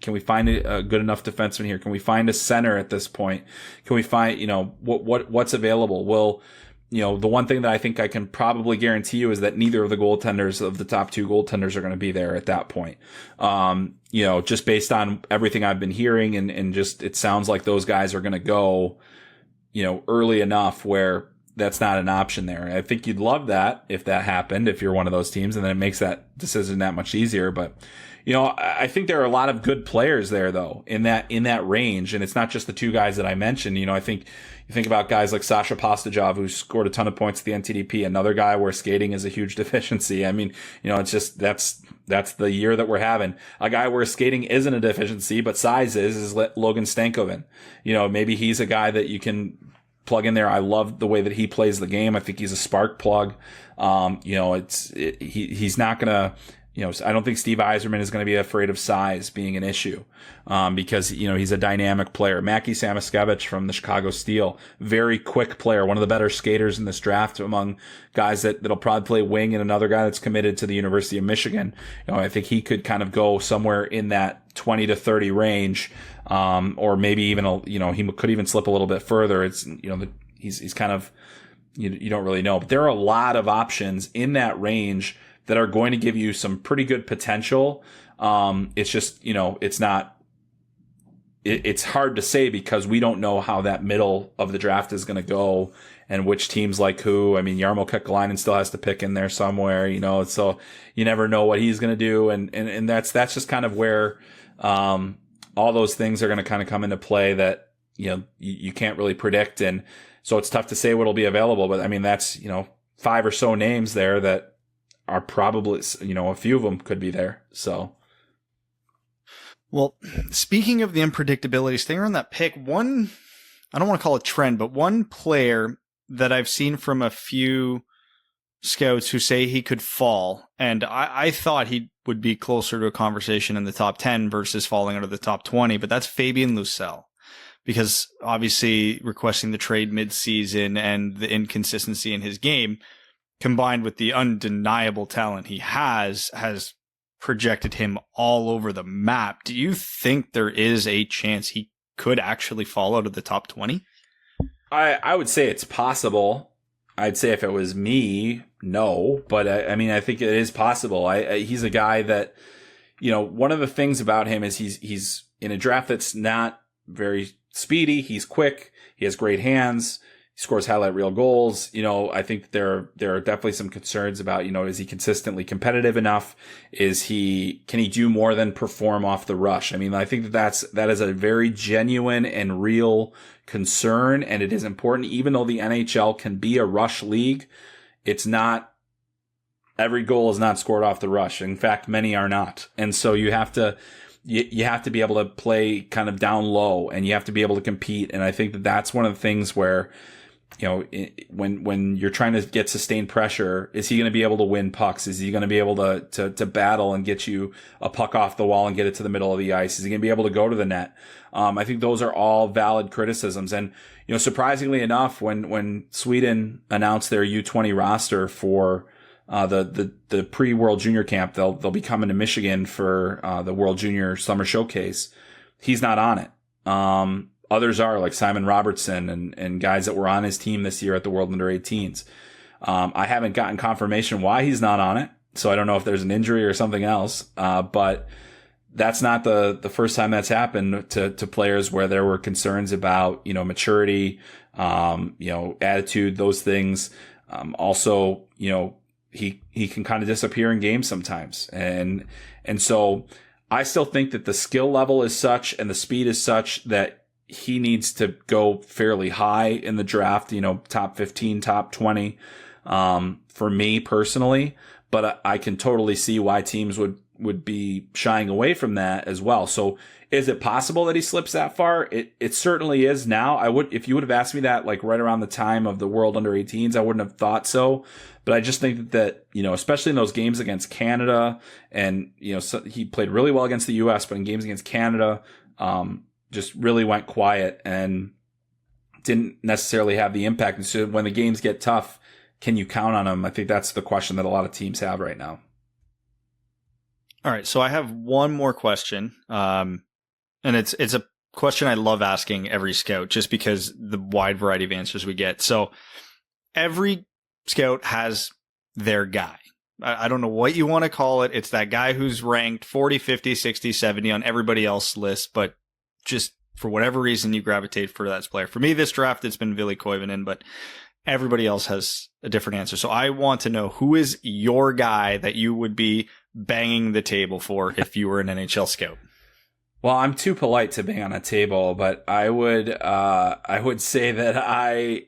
can we find a good enough defenseman here? Can we find a center at this point? Can we find, what's available? Well, the one thing that I think I can probably guarantee you is that neither of the goaltenders of the top 2 goaltenders are going to be there at that point. Just based on everything I've been hearing and just, it sounds like those guys are going to go, early enough where that's not an option there. I think you'd love that if that happened, if you're one of those teams, and then it makes that decision that much easier. But, I think there are a lot of good players there though, in that range. And it's not just the 2 guys that I mentioned. I think you think about guys like Sasha Pastajov, who scored a ton of points at the NTDP, another guy where skating is a huge deficiency. I mean, it's just, that's the year that we're having. A guy where skating isn't a deficiency, but size is Logan Stankoven. Maybe he's a guy that you can plug in there. I love the way that he plays the game. I think he's a spark plug. He's not gonna, I don't think Steve Yzerman is going to be afraid of size being an issue, because, he's a dynamic player. Mackie Samoskevich from the Chicago Steel, very quick player, one of the better skaters in this draft among guys that'll probably play wing, and another guy that's committed to the University of Michigan. I think he could kind of go somewhere in that 20 to 30 range. Or maybe even, he could even slip a little bit further. It's, he's kind of, you don't really know, but there are a lot of options in that range that are going to give you some pretty good potential. It's just, it's hard to say because we don't know how that middle of the draft is going to go and which teams like who. I mean, Jarmo Kekalainen still has to pick in there somewhere, so you never know what he's going to do. And that's just kind of where, all those things are going to kind of come into play that, you can't really predict. And so it's tough to say what'll be available, but I mean, that's, 5 or so names there that are probably, a few of them could be there. So. Well, speaking of the unpredictability, staying on that pick, one I don't want to call it trend, but one player that I've seen from a few scouts who say he could fall, and I thought he would be closer to a conversation in the top 10 versus falling out of the top 20, but that's Fabian Lucel. Because obviously requesting the trade mid-season and the inconsistency in his game, combined with the undeniable talent he has projected him all over the map. Do you think there is a chance he could actually fall out of the top 20? I would say it's possible. I'd say if it was me, no. But I mean, I think it is possible. He's a guy that, one of the things about him is he's in a draft that's not very speedy. He's quick. He has great hands. He scores highlight reel goals. I think there are definitely some concerns about, is he consistently competitive enough? Can he do more than perform off the rush? I mean, I think that is a very genuine and real concern. And it is important, even though the NHL can be a rush league, every goal is not scored off the rush. In fact, many are not. And so you have to be able to play kind of down low, and you have to be able to compete. And I think that's one of the things where, when you're trying to get sustained pressure, is he going to be able to win pucks? Is he going to be able to battle and get you a puck off the wall and get it to the middle of the ice? Is he going to be able to go to the net? I think those are all valid criticisms. And, surprisingly enough, when Sweden announced their U20 roster for the pre-World Junior Camp, they'll be coming to Michigan for the World Junior Summer Showcase. He's not on it. Others are, like Simon Robertson and guys that were on his team this year at the World Under-18s. I haven't gotten confirmation why he's not on it, so I don't know if there's an injury or something else. But that's not the first time that's happened to players where there were concerns about, maturity, attitude, those things. Also, he can kind of disappear in games sometimes. And so I still think that the skill level is such and the speed is such that he needs to go fairly high in the draft, top 15, top 20, for me personally. But I can totally see why teams would be shying away from that as well. So is it possible that he slips that far? It certainly is now. If you would have asked me that like right around the time of the World Under-18s, I wouldn't have thought so. But I just think that, especially in those games against Canada and, so he played really well against the US, but in games against Canada, just really went quiet and didn't necessarily have the impact. And so when the games get tough, can you count on him? I think that's the question that a lot of teams have right now. All right. So I have one more question. And it's a question I love asking every scout just because the wide variety of answers we get. So every scout has their guy. I don't know what you want to call it. It's that guy who's ranked 40, 50, 60, 70 on everybody else's list, but just for whatever reason you gravitate for that player. For me, this draft, it's been Ville Koivunen, but everybody else has a different answer. So I want to know, who is your guy that you would be banging the table for if you were an NHL scout? Well, I'm too polite to bang on a table, but I would say that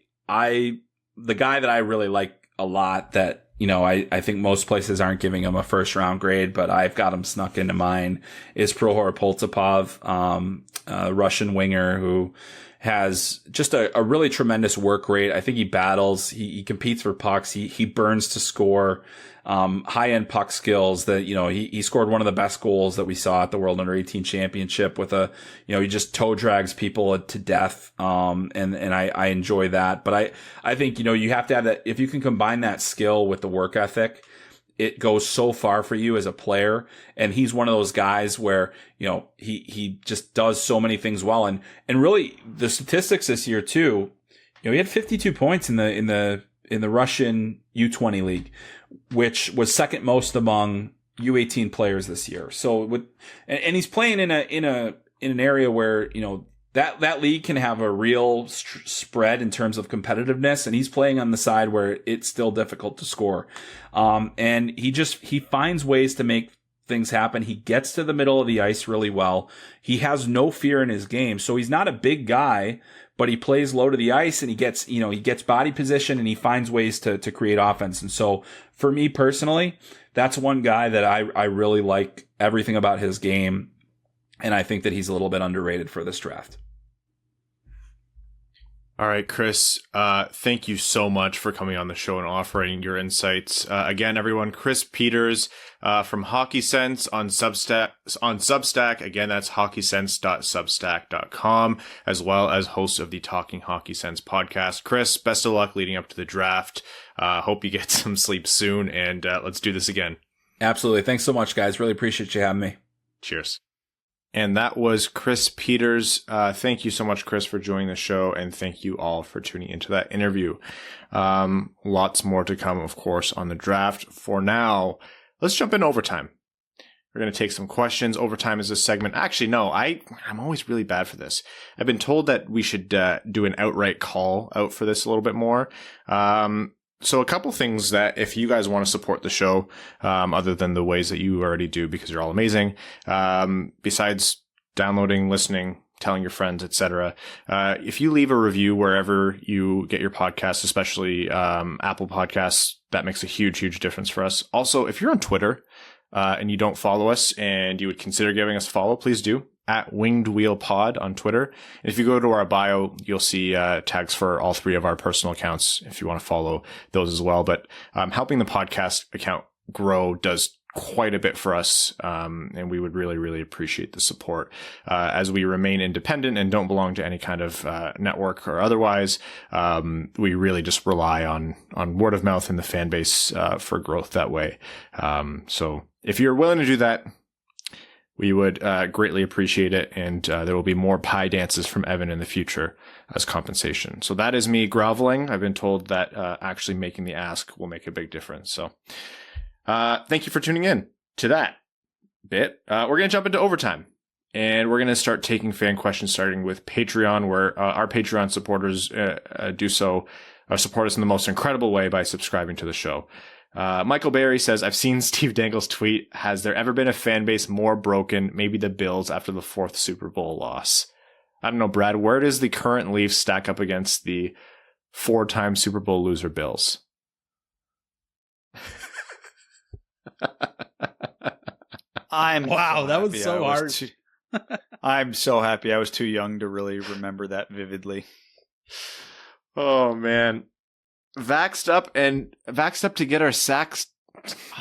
the guy that I really like a lot that, I think most places aren't giving him a first round grade, but I've got him snuck into mine, is Prohor Poltapov, a Russian winger who has just a really tremendous work rate. I think he battles, he competes for pucks, he burns to score, high end puck skills that, he scored one of the best goals that we saw at the World Under-18 Championship with he just toe drags people to death. And I enjoy that. But I think, you have to have that. If you can combine that skill with the work ethic, it goes so far for you as a player. And he's one of those guys where, he just does so many things well. And really the statistics this year too, he had 52 points in the Russian U20 league, which was second most among U18 players this year. So and he's playing in an area where, that league can have a real spread in terms of competitiveness, and he's playing on the side where it's still difficult to score. And he finds ways to make things happen. He gets to the middle of the ice really well. He has no fear in his game. So he's not a big guy, but he plays low to the ice and he gets body position and he finds ways to create offense. And so for me personally, that's one guy that I really like everything about his game. And I think that he's a little bit underrated for this draft. All right, Chris, thank you so much for coming on the show and offering your insights. Again, everyone, Chris Peters from Hockey Sense on Substack. Again, that's hockeysense.substack.com, as well as host of the Talking Hockey Sense podcast. Chris, best of luck leading up to the draft. Hope you get some sleep soon, and let's do this again. Absolutely. Thanks so much, guys. Really appreciate you having me. Cheers. And that was Chris Peters. Thank you so much, Chris, for joining the show, and thank you all for tuning into that interview. Lots more to come, of course, on the draft. For now, let's jump into overtime. We're going to take some questions. Overtime is a segment. Actually, no, I'm always really bad for this. I've been told that we should do an outright call out for this a little bit more. So a couple things that if you guys want to support the show, other than the ways that you already do because you're all amazing, besides downloading, listening, telling your friends, etc., if you leave a review wherever you get your podcasts, especially Apple Podcasts, that makes a huge, huge difference for us. Also, if you're on Twitter and you don't follow us and you would consider giving us a follow, please do. At Winged Wheel Pod on Twitter. And if you go to our bio, you'll see tags for all three of our personal accounts if you want to follow those as well. But helping the podcast account grow does quite a bit for us, and we would really, really appreciate the support. As we remain independent and don't belong to any kind of network or otherwise, we really just rely on word of mouth and the fan base for growth that way. So if you're willing to do that, we would greatly appreciate it, and there will be more pie dances from Evan in the future as compensation. So that is me groveling. I've been told that actually making the ask will make a big difference. So thank you for tuning in to that bit. We're going to jump into overtime, and we're going to start taking fan questions, starting with Patreon, where our Patreon supporters support us in the most incredible way by subscribing to the show. Michael Barry says, I've seen Steve Dangle's tweet. Has there ever been a fan base more broken? Maybe the Bills after the 4th Super Bowl loss. I don't know, Brad, where does the current Leafs stack up against the 4-time Super Bowl loser Bills? That was so hard. I'm so happy. I was too young to really remember that vividly. Oh, man. Vaxxed up to get our sacks.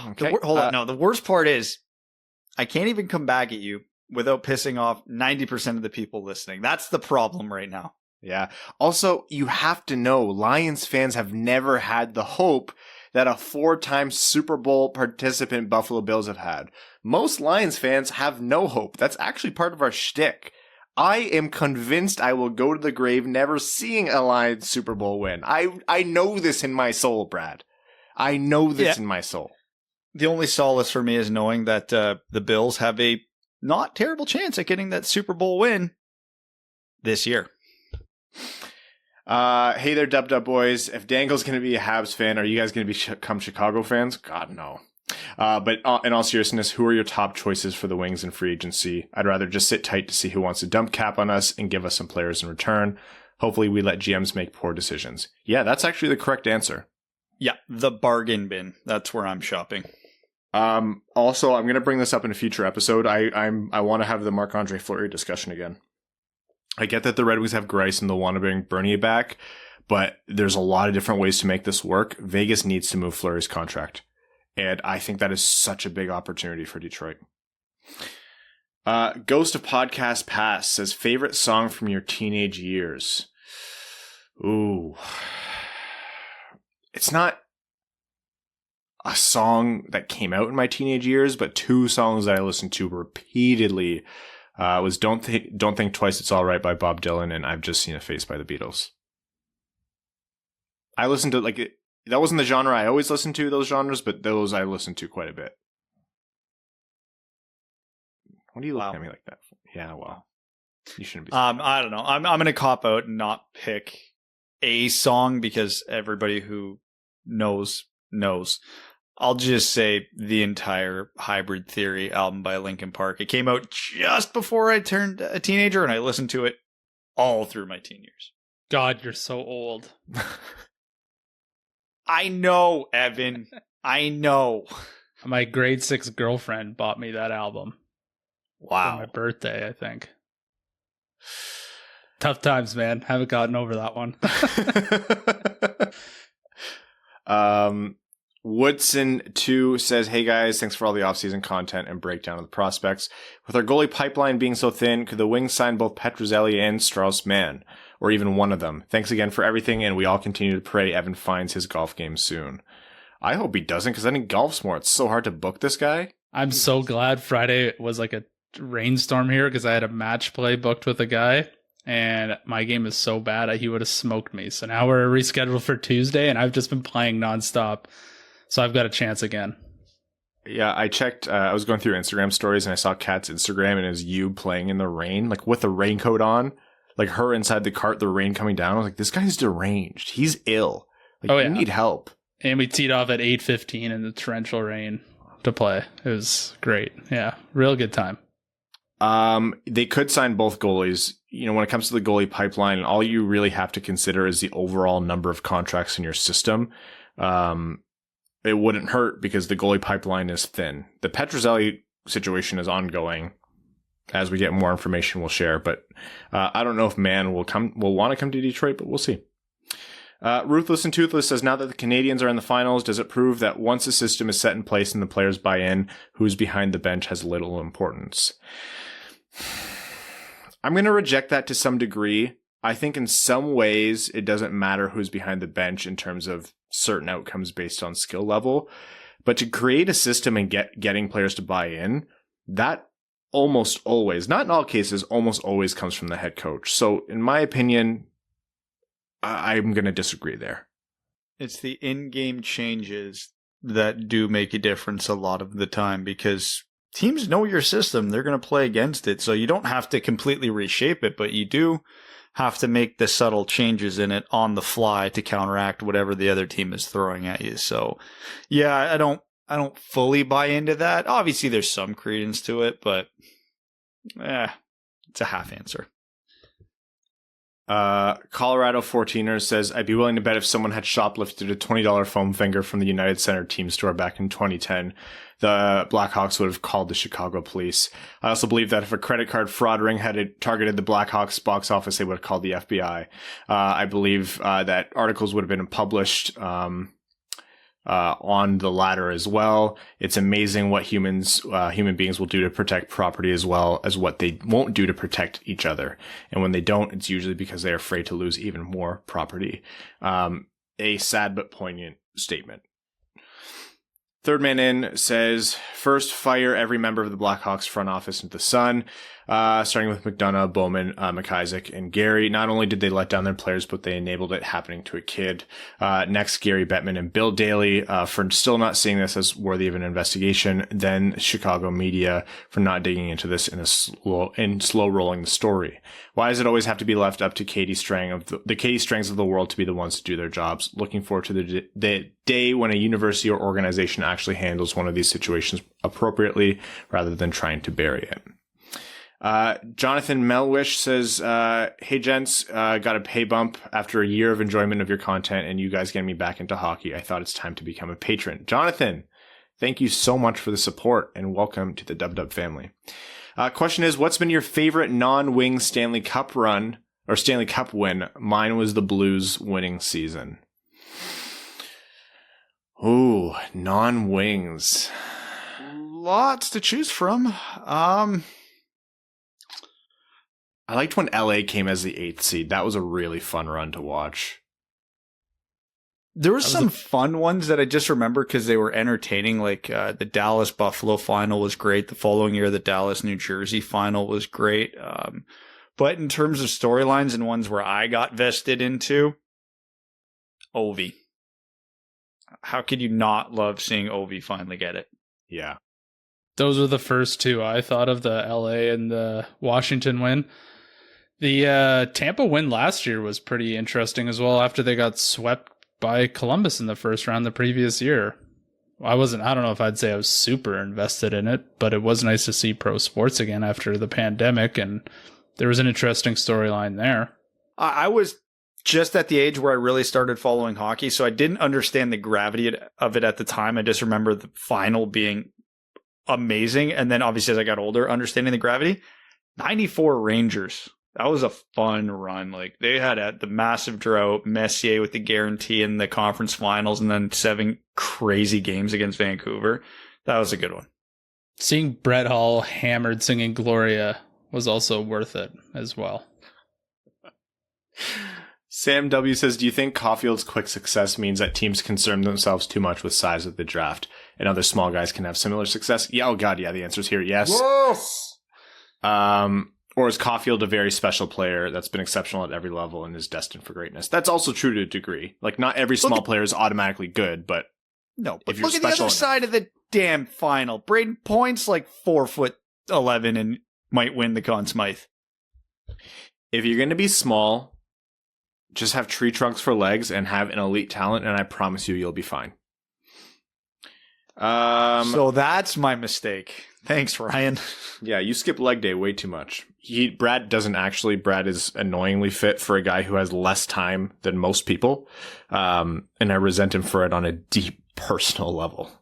Okay. Hold on. No, the worst part is I can't even come back at you without pissing off 90% of the people listening. That's the problem right now. Yeah. Also, you have to know Lions fans have never had the hope that a 4-time Super Bowl participant Buffalo Bills have had. Most Lions fans have no hope. That's actually part of our shtick. I am convinced I will go to the grave never seeing a Lions Super Bowl win. I know this in my soul, Brad. I know this in my soul. The only solace for me is knowing that the Bills have a not terrible chance at getting that Super Bowl win this year. Hey there, Dub boys. If Dangle's going to be a Habs fan, are you guys going to become Chicago fans? God, no. But in all seriousness, who are your top choices for the Wings in free agency? I'd rather just sit tight to see who wants to dump cap on us and give us some players in return. Hopefully we let GMs make poor decisions. Yeah, that's actually the correct answer. Yeah, the bargain bin. That's where I'm shopping. Also, I'm going to bring this up in a future episode. I want to have the Marc-Andre Fleury discussion again. I get that the Red Wings have Greiss and they'll want to bring Bernier back, but there's a lot of different ways to make this work. Vegas needs to move Fleury's contract. And I think that is such a big opportunity for Detroit. Ghost of Podcast Past says, favorite song from your teenage years. Ooh. It's not a song that came out in my teenage years, but 2 songs that I listened to repeatedly was Don't Think Twice, It's All Right by Bob Dylan, and I've Just Seen a Face by the Beatles. I listened to that wasn't the genre I always listened to, those genres, but those I listened to quite a bit. What are you looking at me like that for? Yeah, well, you shouldn't be. I don't know. I'm going to cop out and not pick a song because everybody who knows. I'll just say the entire Hybrid Theory album by Linkin Park. It came out just before I turned a teenager, and I listened to it all through my teen years. God, you're so old. I know, Evan. I know. My grade 6 girlfriend bought me that album. Wow. For my birthday, I think. Tough times, man. Haven't gotten over that one. Woodson 2 says, hey guys, thanks for all the offseason content and breakdown of the prospects. With our goalie pipeline being so thin, could the Wings sign both Petruzzelli and Strauss-Mann? Or even one of them? Thanks again for everything, and we all continue to pray Evan finds his golf game soon. I hope he doesn't, because I think golf's more. It's so hard to book this guy. I'm so glad Friday was like a rainstorm here, because I had a match play booked with a guy, and my game is so bad he would have smoked me. So now we're rescheduled for Tuesday, and I've just been playing nonstop. So I've got a chance again. Yeah, I checked. I was going through Instagram stories, and I saw Kat's Instagram, and it was you playing in the rain, like with a raincoat on, like her inside the cart, the rain coming down. I was like, this guy's deranged. He's ill. Like, you need help. And we teed off at 8:15 in the torrential rain to play. It was great. Yeah, real good time. They could sign both goalies. You know, when it comes to the goalie pipeline, all you really have to consider is the overall number of contracts in your system. It wouldn't hurt because the goalie pipeline is thin. The Petruzzelli situation is ongoing. As we get more information, we'll share. But I don't know if Mann will want to come to Detroit, but we'll see. Ruthless and Toothless says, now that the Canadians are in the finals, does it prove that once a system is set in place and the players buy in, who's behind the bench has little importance? I'm going to reject that to some degree. I think in some ways it doesn't matter who's behind the bench in terms of certain outcomes based on skill level. But to create a system and getting players to buy in, that almost always, not in all cases, almost always comes from the head coach. So in my opinion, I'm going to disagree there. It's the in-game changes that do make a difference a lot of the time, because teams know your system. They're going to play against it. So you don't have to completely reshape it, but you do have to make the subtle changes in it on the fly to counteract whatever the other team is throwing at you. So yeah, I don't fully buy into that. Obviously there's some credence to it, but it's a half answer. Colorado 14er says, I'd be willing to bet if someone had shoplifted a $20 foam finger from the United Center team store back in 2010, the Blackhawks would have called the Chicago police. I also believe that if a credit card fraud ring had targeted the Blackhawks box office, they would have called the FBI. I believe that articles would have been published on the latter as well. It's amazing what human beings will do to protect property as well as what they won't do to protect each other. And when they don't, it's usually because they're afraid to lose even more property. A sad but poignant statement. Third Man In says, first, fire every member of the Blackhawks front office into the sun, starting with McDonough, Bowman, McIsaac, and Gary. Not only did they let down their players, but they enabled it happening to a kid. Next, Gary Bettman and Bill Daly for still not seeing this as worthy of an investigation. Then Chicago media for not digging into this in slow rolling the story. Why does it always have to be left up to Katie Strang of the Katie Strangs of the world to be the ones to do their jobs? Looking forward to the day when a university or organization actually handles one of these situations appropriately rather than trying to bury it. Jonathan Melwish says, hey gents, got a pay bump after a year of enjoyment of your content and you guys getting me back into hockey. I thought it's time to become a patron. Jonathan, thank you so much for the support and welcome to the Dub family. Question is, what's been your favorite non-wing Stanley Cup run or Stanley Cup win? Mine was the Blues winning season. Ooh, non-wings. Lots to choose from. I liked when LA came as the 8th seed. That was a really fun run to watch. There were some fun ones that I just remember because they were entertaining. Like the Dallas Buffalo final was great. The following year, the Dallas New Jersey final was great. But in terms of storylines and ones where I got vested into, Ovi. How could you not love seeing Ovi finally get it? Yeah. Those were the first two I thought of, the LA and the Washington win. The Tampa win last year was pretty interesting as well after they got swept by Columbus in the first round the previous year. I don't know if I'd say I was super invested in it, but it was nice to see pro sports again after the pandemic, and there was an interesting storyline there. I was just at the age where I really started following hockey, so I didn't understand the gravity of it at the time. I just remember the final being amazing, and then obviously as I got older, understanding the gravity. 94 Rangers That was a fun run. Like, they had the massive drought, Messier with the guarantee in the conference finals, and then 7 crazy games against Vancouver. That was a good one. Seeing Brett Hall hammered singing Gloria was also worth it as well. Sam W says, do you think Caufield's quick success means that teams concern themselves too much with size of the draft and other small guys can have similar success? Yeah, oh god, yeah, the answer's here, yes. Yes! Or is Caufield a very special player that's been exceptional at every level and is destined for greatness? That's also true to a degree. Like, not every small player is automatically good, but no. But if you're look at the special other side of the damn final. Braden Point's like 4'11" and might win the Conn Smythe. If you're going to be small, just have tree trunks for legs and have an elite talent, and I promise you'll be fine. So that's my mistake. Thanks, Ryan. Yeah, you skip leg day way too much. Brad doesn't actually. Brad is annoyingly fit for a guy who has less time than most people. And I resent him for it on a deep personal level.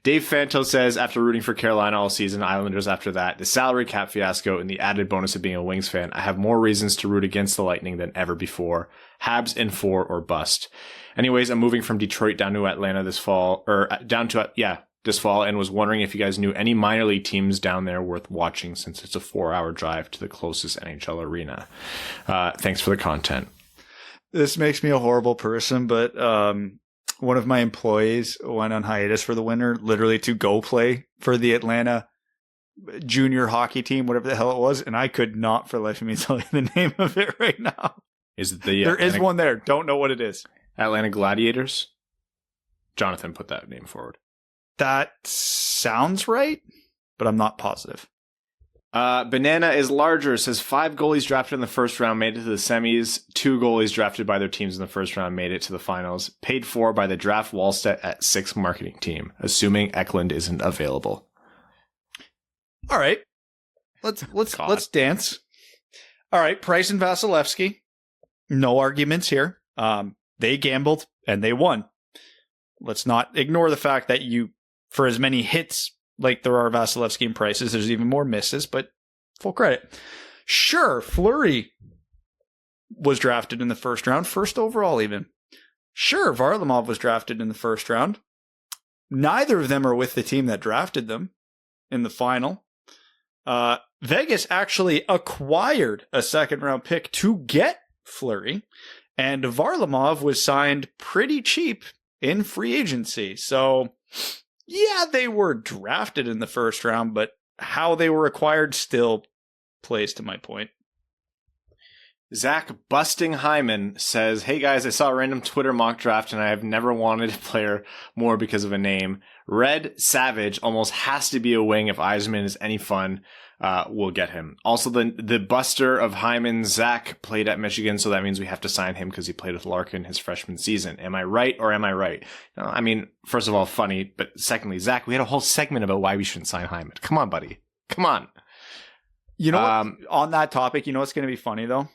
Dave Fanto says, after rooting for Carolina all season, Islanders after that, the salary cap fiasco, and the added bonus of being a Wings fan, I have more reasons to root against the Lightning than ever before. Habs in 4 or bust. Anyways, I'm moving from Detroit down to Atlanta this fall, this fall, and was wondering if you guys knew any minor league teams down there worth watching, since it's a 4-hour drive to the closest NHL arena. Thanks for the content. This makes me a horrible person, but one of my employees went on hiatus for the winter, literally to go play for the Atlanta junior hockey team, whatever the hell it was, and I could not for the life of me tell you the name of it right now. Is it the there is one there. Don't know what it is. Atlanta Gladiators? Jonathan put that name forward. That sounds right, but I'm not positive. Banana is larger, says 5 goalies drafted in the first round made it to the semis. 2 goalies drafted by their teams in the first round made it to the finals. Paid for by the Draft Wallstedt at 6 marketing team, assuming Eklund isn't available. All right. Let's dance. All right, Price and Vasilevsky. No arguments here. They gambled and they won. Let's not ignore the fact that for as many hits like there are Vasilevsky and Prices, there's even more misses, but full credit. Sure, Fleury was drafted in the first round, first overall even. Sure, Varlamov was drafted in the first round. Neither of them are with the team that drafted them in the final. Vegas actually acquired a second-round pick to get Fleury, and Varlamov was signed pretty cheap in free agency. So, yeah, they were drafted in the first round, but how they were acquired still plays to my point. Zach Busting Hyman says, hey guys, I saw a random Twitter mock draft and I have never wanted a player more because of a name. Red Savage almost has to be a wing. If Eisman is any fun, we'll get him. Also, the buster of Hyman, Zach, played at Michigan, so that means we have to sign him because he played with Larkin his freshman season. Am I right or am I right? No, I mean, first of all, funny, but secondly, Zach, we had a whole segment about why we shouldn't sign Hyman. Come on, buddy. Come on. You know what? On that topic, you know what's going to be funny, though?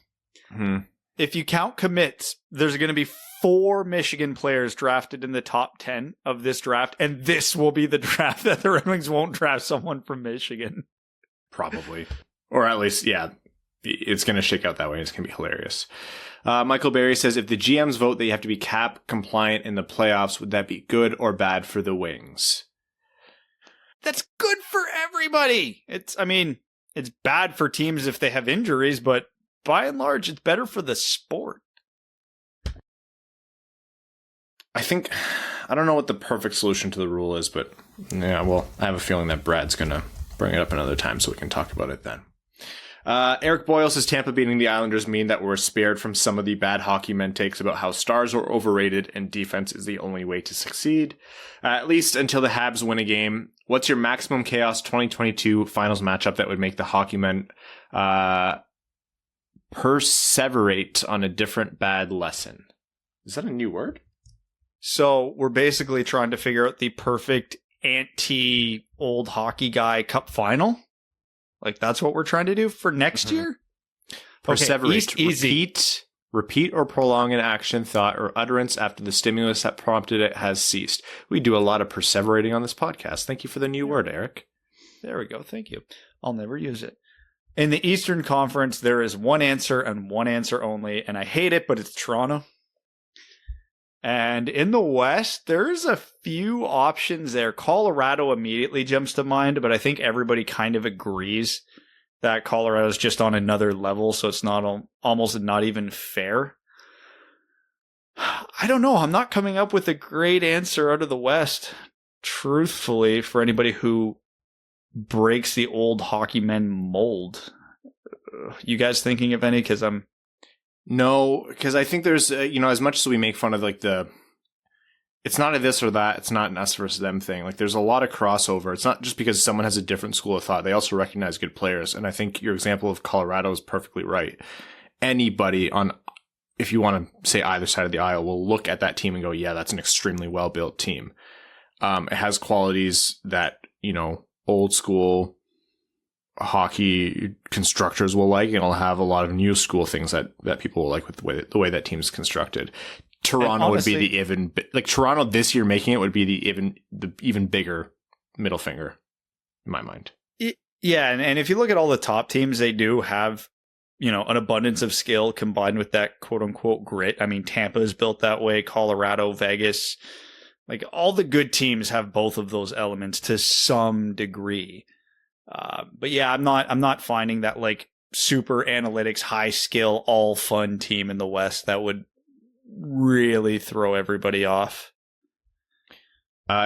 If you count commits, there's going to be 4 Michigan players drafted in the top 10 of this draft, and this will be the draft that the Red Wings won't draft someone from Michigan. Probably. Or at least, yeah, it's going to shake out that way. It's going to be hilarious. Michael Berry says, if the GMs vote that you have to be cap compliant in the playoffs, would that be good or bad for the Wings? That's good for everybody. It's bad for teams if they have injuries, but by and large, it's better for the sport. I don't know what the perfect solution to the rule is, but yeah, well, I have a feeling that Brad's going to bring it up another time so we can talk about it then. Eric Boyle says Tampa beating the Islanders mean that we're spared from some of the bad hockey men takes about how stars are overrated and defense is the only way to succeed. At least until the Habs win a game. What's your maximum chaos 2022 finals matchup that would make the hockey men perseverate on a different bad lesson? Is that a new word? So we're basically trying to figure out the perfect anti-old hockey guy cup final. Like, that's what we're trying to do for next year? Perseverate. Okay, easy. Repeat or prolong an action, thought, or utterance after the stimulus that prompted it has ceased. We do a lot of perseverating on this podcast. Thank you for the new word, Eric. There we go. Thank you. I'll never use it. In the Eastern Conference, there is one answer and one answer only, and I hate it, but it's Toronto. And in the West, there's a few options there. Colorado immediately jumps to mind, but I think everybody kind of agrees that Colorado is just on another level, so it's not almost not even fair. I don't know. I'm not coming up with a great answer out of the West, truthfully, for anybody who breaks the old hockey men mold. You guys thinking of any? Because I'm... No, because I think there's, as much as we make fun of like it's not a this or that, it's not an us versus them thing. Like there's a lot of crossover. It's not just because someone has a different school of thought. They also recognize good players. And I think your example of Colorado is perfectly right. Anybody if you want to say either side of the aisle, will look at that team and go, yeah, that's an extremely well-built team. It has qualities that, old school hockey constructors will like, and it'll have a lot of new school things that people will like with the way that team's constructed. Toronto honestly, would be Toronto this year making it would be the even bigger middle finger in my mind. Yeah, and if you look at all the top teams, they do have an abundance of skill combined with that quote unquote grit. I mean, Tampa is built that way. Colorado, Vegas, like all the good teams have both of those elements to some degree. But yeah, I'm not finding that like super analytics, high skill, all fun team in the West that would really throw everybody off.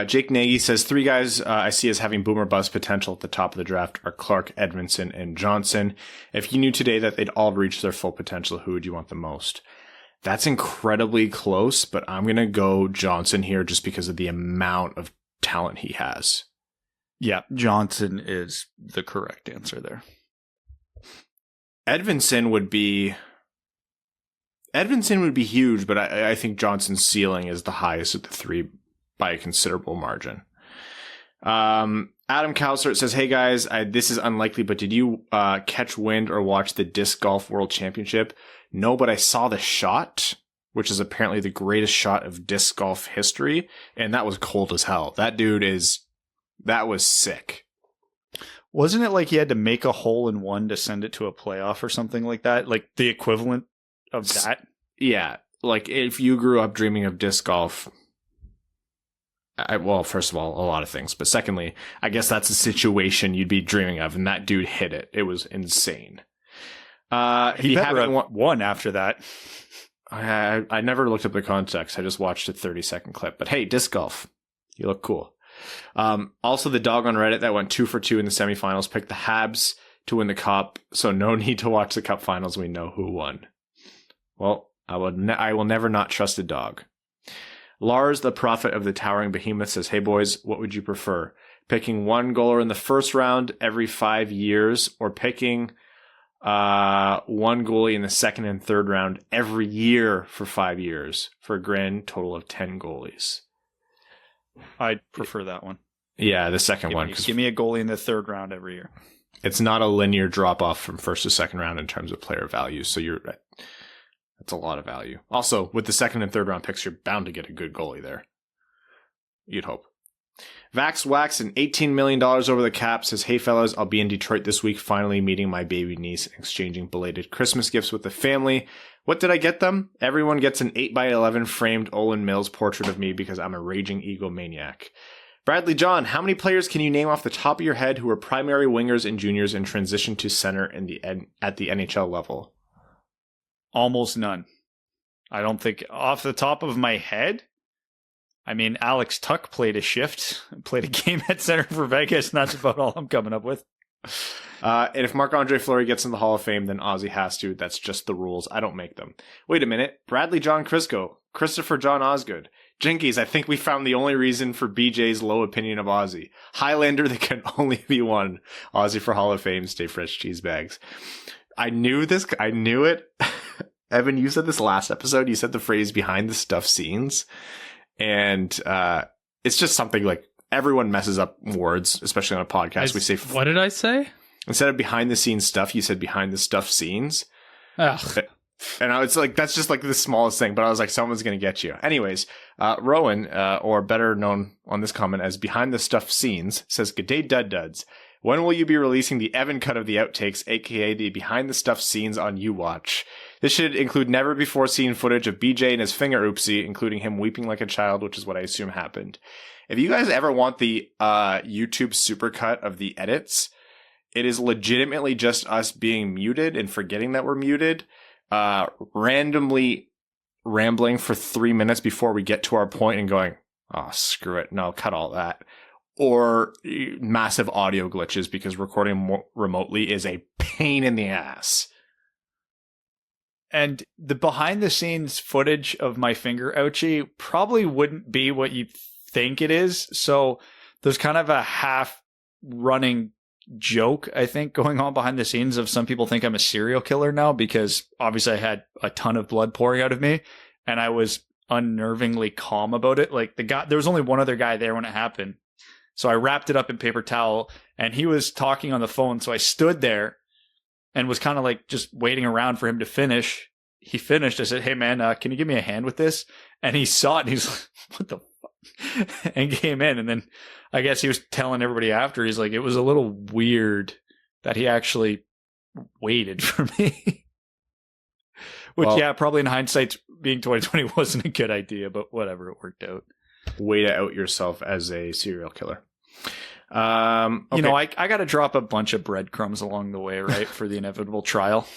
Jake Nagy says 3 guys I see as having boomer bust potential at the top of the draft are Clark, Edmondson, and Johnson. If you knew today that they'd all reach their full potential, who would you want the most? That's incredibly close, but I'm going to go Johnson here just because of the amount of talent he has. Yeah, Johnson is the correct answer there. Edmondson would be huge, but I think Johnson's ceiling is the highest of the 3 by a considerable margin. Adam Cowsert says, hey guys, this is unlikely, but did you catch wind or watch the Disc Golf World Championship? No, but I saw the shot, which is apparently the greatest shot of disc golf history, and that was cold as hell. That was sick. Wasn't it like he had to make a hole in one to send it to a playoff or something like that? Like the equivalent of that? Yeah. Like if you grew up dreaming of disc golf, well, first of all, a lot of things. But secondly, I guess that's a situation you'd be dreaming of, and that dude hit it. It was insane. He better have won after that. I never looked up the context. I just watched a 30-second clip. But hey, disc golf. You look cool. Also, the dog on Reddit that went 2 for 2 in the semifinals picked the Habs to win the cup, so no need to watch the cup finals. We know who won. Well, I will never not trust a dog. Lars, the prophet of the towering behemoth, says, hey boys, what would you prefer? Picking one goaler in the first round every 5 years, or picking one goalie in the second and third round every year for 5 years for a grand total of 10 goalies? I'd prefer that one. Yeah, the second one. Give me a goalie in the third round every year. It's not a linear drop off from first to second round in terms of player value, so that's a lot of value. Also, with the second and third round picks, you're bound to get a good goalie there. You'd hope. Vax Wax and $18 million over the cap says, hey fellas, I'll be in Detroit this week, finally meeting my baby niece and exchanging belated Christmas gifts with the family. What did I get them? Everyone gets an 8x11 framed Olin Mills portrait of me because I'm a raging egomaniac. Bradley John, how many players can you name off the top of your head who were primary wingers and juniors and transitioned to center at the NHL level? Almost none. I don't think off the top of my head. I mean, Alex Tuck played a game at center for Vegas, and that's about all I'm coming up with. And if Marc-Andre Fleury gets in the Hall of Fame, then Ozzy has to. That's just the rules. I don't make them. Wait a minute. Bradley John Crisco, Christopher John Osgood. Jinkies, I think we found the only reason for BJ's low opinion of Ozzy. Highlander, there can only be one. Ozzy for Hall of Fame, stay fresh cheese bags. I knew this. I knew it. Evan, you said this last episode. You said the phrase behind the stuff scenes. And it's just something like everyone messes up words, especially on a podcast. We say, what did I say? Instead of behind the scenes stuff, you said behind the stuff scenes. Ugh. And I was like, that's just like the smallest thing. But I was like, someone's going to get you. Anyways, Rowan, or better known on this comment as behind the stuff scenes, says, good day, dud duds. When will you be releasing the Evan cut of the outtakes, aka the behind the stuff scenes on YouWatch? This should include never before seen footage of BJ and his finger oopsie, including him weeping like a child, which is what I assume happened. If you guys ever want the YouTube supercut of the edits, it is legitimately just us being muted and forgetting that we're muted, randomly rambling for 3 minutes before we get to our point and going, oh, screw it, no, cut all that. Or massive audio glitches because recording remotely is a pain in the ass. And the behind the scenes footage of my finger ouchie probably wouldn't be what you think it is. So there's kind of a half running joke, I think, going on behind the scenes of some people think I'm a serial killer now because obviously I had a ton of blood pouring out of me and I was unnervingly calm about it. Like there was only one other guy there when it happened. So I wrapped it up in paper towel and he was talking on the phone. So I stood there and was kind of like just waiting around for him to finish. He finished. I said, hey man, can you give me a hand with this? And he saw it and he's like, what the fuck? And came in. And then I guess he was telling everybody after, he's like, it was a little weird that he actually waited for me. Which, well, yeah, probably in hindsight, being 2020 wasn't a good idea, but whatever, it worked out. Way to out yourself as a serial killer. Okay. You know, I got to drop a bunch of breadcrumbs along the way, right, for the inevitable trial.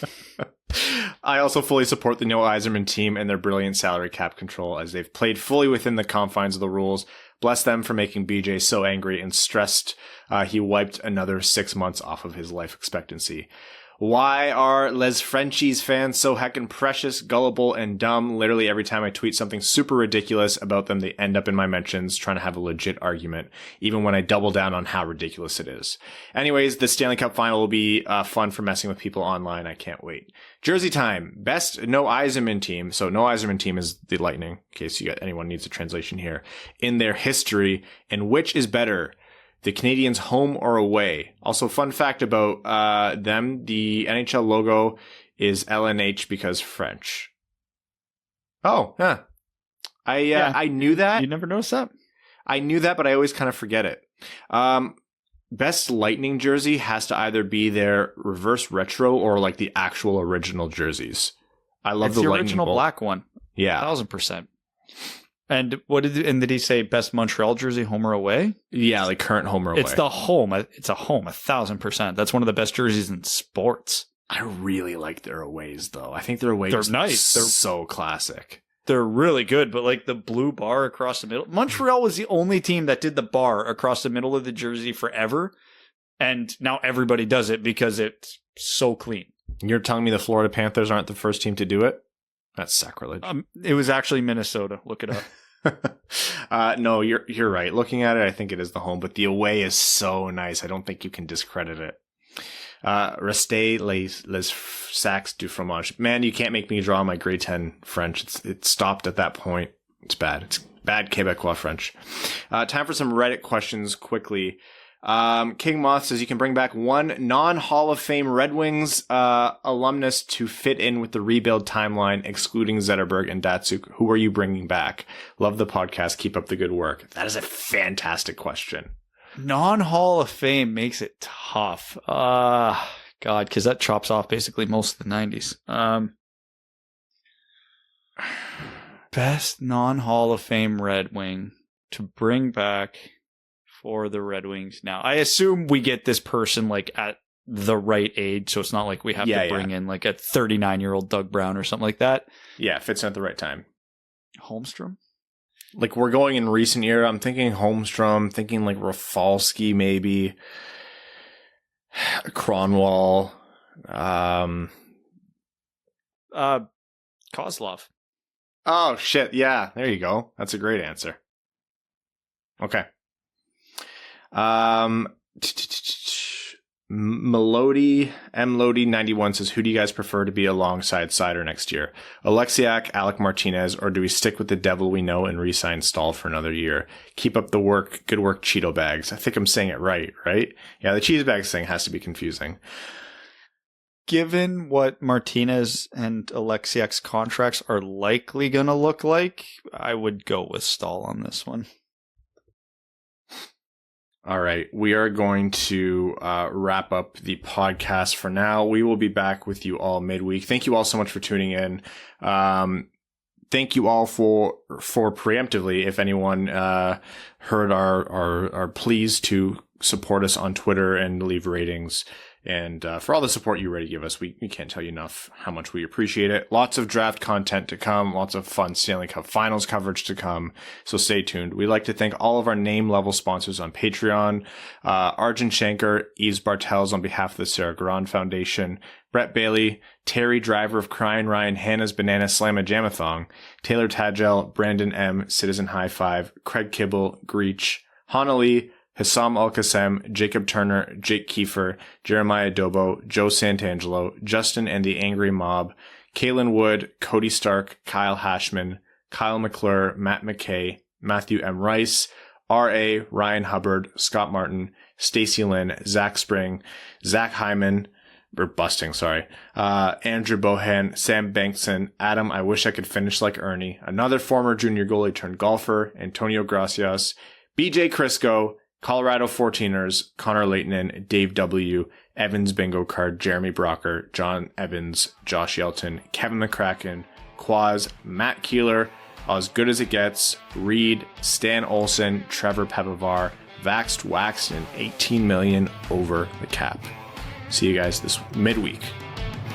I also fully support the Neil Yzerman team and their brilliant salary cap control as they've played fully within the confines of the rules. Bless them for making BJ so angry and stressed he wiped another 6 months off of his life expectancy. Why are Les Frenchies fans so heckin' precious, gullible, and dumb? Literally every time I tweet something super ridiculous about them, they end up in my mentions trying to have a legit argument, even when I double down on how ridiculous it is. Anyways, the Stanley Cup Final will be fun for messing with people online. I can't wait. Jersey time. Best no Yzerman team. So no Yzerman team is the Lightning, in case anyone needs a translation here, in their history. And which is better? The Canadians home or away? Also, fun fact about them, the NHL logo is LNH because French. Oh, yeah. I knew that. You never noticed that? I knew that, but I always kind of forget it. Best Lightning jersey has to either be their reverse retro or like the actual original jerseys. I love the Lightning original Bolt. black one. Yeah. 1,000%. And did he say best Montreal jersey, home or away? Yeah, like current home or away. It's the home. It's a home, 1,000%. That's one of the best jerseys in sports. I really like their aways, though. I think their aways are nice. They're so classic. They're really good, but like the blue bar across the middle. Montreal was the only team that did the bar across the middle of the jersey forever. And now everybody does it because it's so clean. You're telling me the Florida Panthers aren't the first team to do it? That's sacrilege. It was actually Minnesota. Look it up. No, you're right. Looking at it, I think it is the home, but the away is so nice. I don't think you can discredit it. Restez les sacs du fromage. Man, you can't make me draw my grade 10 French. It stopped at that point. It's bad. It's bad Quebecois French. Time for some Reddit questions quickly. King Moth says you can bring back one non-Hall of Fame Red Wings alumnus to fit in with the rebuild timeline, excluding Zetterberg and Datsuk. Who are you bringing back? Love the podcast. Keep up the good work. That is a fantastic question. Non-Hall of Fame makes it tough. God, because that chops off basically most of the 90s. Best non-Hall of Fame Red Wing to bring back for the Red Wings now. I assume we get this person like at the right age, so it's not like we have to bring in like a 39-year-old Doug Brown or something like that. Yeah, fits in at the right time. Holmstrom? Like we're going in recent year. I'm thinking Holmstrom, thinking like Rafalski maybe. Kronwall. Kozlov. Oh, shit. Yeah, there you go. That's a great answer. Okay. Melody 91 says, who do you guys prefer to be alongside Sider next year? Alexiak, Alec Martinez, or do we stick with the devil we know and re-sign Stahl for another year? Keep up the work. Good work, Cheeto Bags. I think I'm saying it right? Yeah, the cheese bags thing has to be confusing. Given what Martinez and Alexiak's contracts are likely going to look like, I would go with Stahl on this one. All right, we are going to wrap up the podcast for now. We will be back with you all midweek. Thank you all so much for tuning in. Thank you all for preemptively, if anyone heard our pleas to support us on Twitter and leave ratings. And for all the support you already give us, we can't tell you enough how much we appreciate it. Lots of draft content to come, lots of fun Stanley Cup Finals coverage to come, so stay tuned. We'd like to thank all of our name-level sponsors on Patreon, Arjun Shankar, Yves Bartels on behalf of the Sarah Garand Foundation, Brett Bailey, Terry Driver of Crying Ryan, Hannah's Banana Slamma-Jamathon, Taylor Tadgel, Brandon M, Citizen High Five, Craig Kibble, Greach, Hana Lee, Hassam Al-Qassem, Jacob Turner, Jake Kiefer, Jeremiah Dobo, Joe Santangelo, Justin and the Angry Mob, Kaylin Wood, Cody Stark, Kyle Hashman, Kyle McClure, Matt McKay, Matthew M. Rice, R.A., Ryan Hubbard, Scott Martin, Stacy Lynn, Zach Spring, Zach Hyman, Andrew Bohan, Sam Bankson, Adam, I wish I could finish like Ernie, another former junior goalie turned golfer, Antonio Gracias, BJ Crisco, Colorado 14ers, Connor Leighton, Dave W., Evans Bingo Card, Jeremy Brocker, John Evans, Josh Yelton, Kevin McCracken, Quaz, Matt Keeler, As Good As It Gets, Reed, Stan Olson, Trevor Pepivar, Vaxed, Waxed, and 18 million over the cap. See you guys this midweek.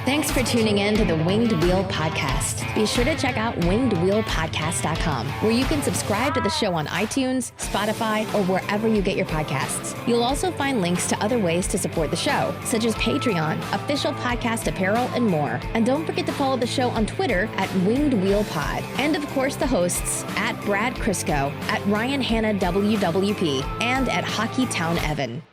Thanks for tuning in to the Winged Wheel Podcast. Be sure to check out wingedwheelpodcast.com, where you can subscribe to the show on iTunes, Spotify, or wherever you get your podcasts. You'll also find links to other ways to support the show, such as Patreon, official podcast apparel, and more. And don't forget to follow the show on Twitter at Winged Wheel Pod. And of course, the hosts at Brad Crisco, at Ryan Hanna WWP, and at Hockey Town Evan.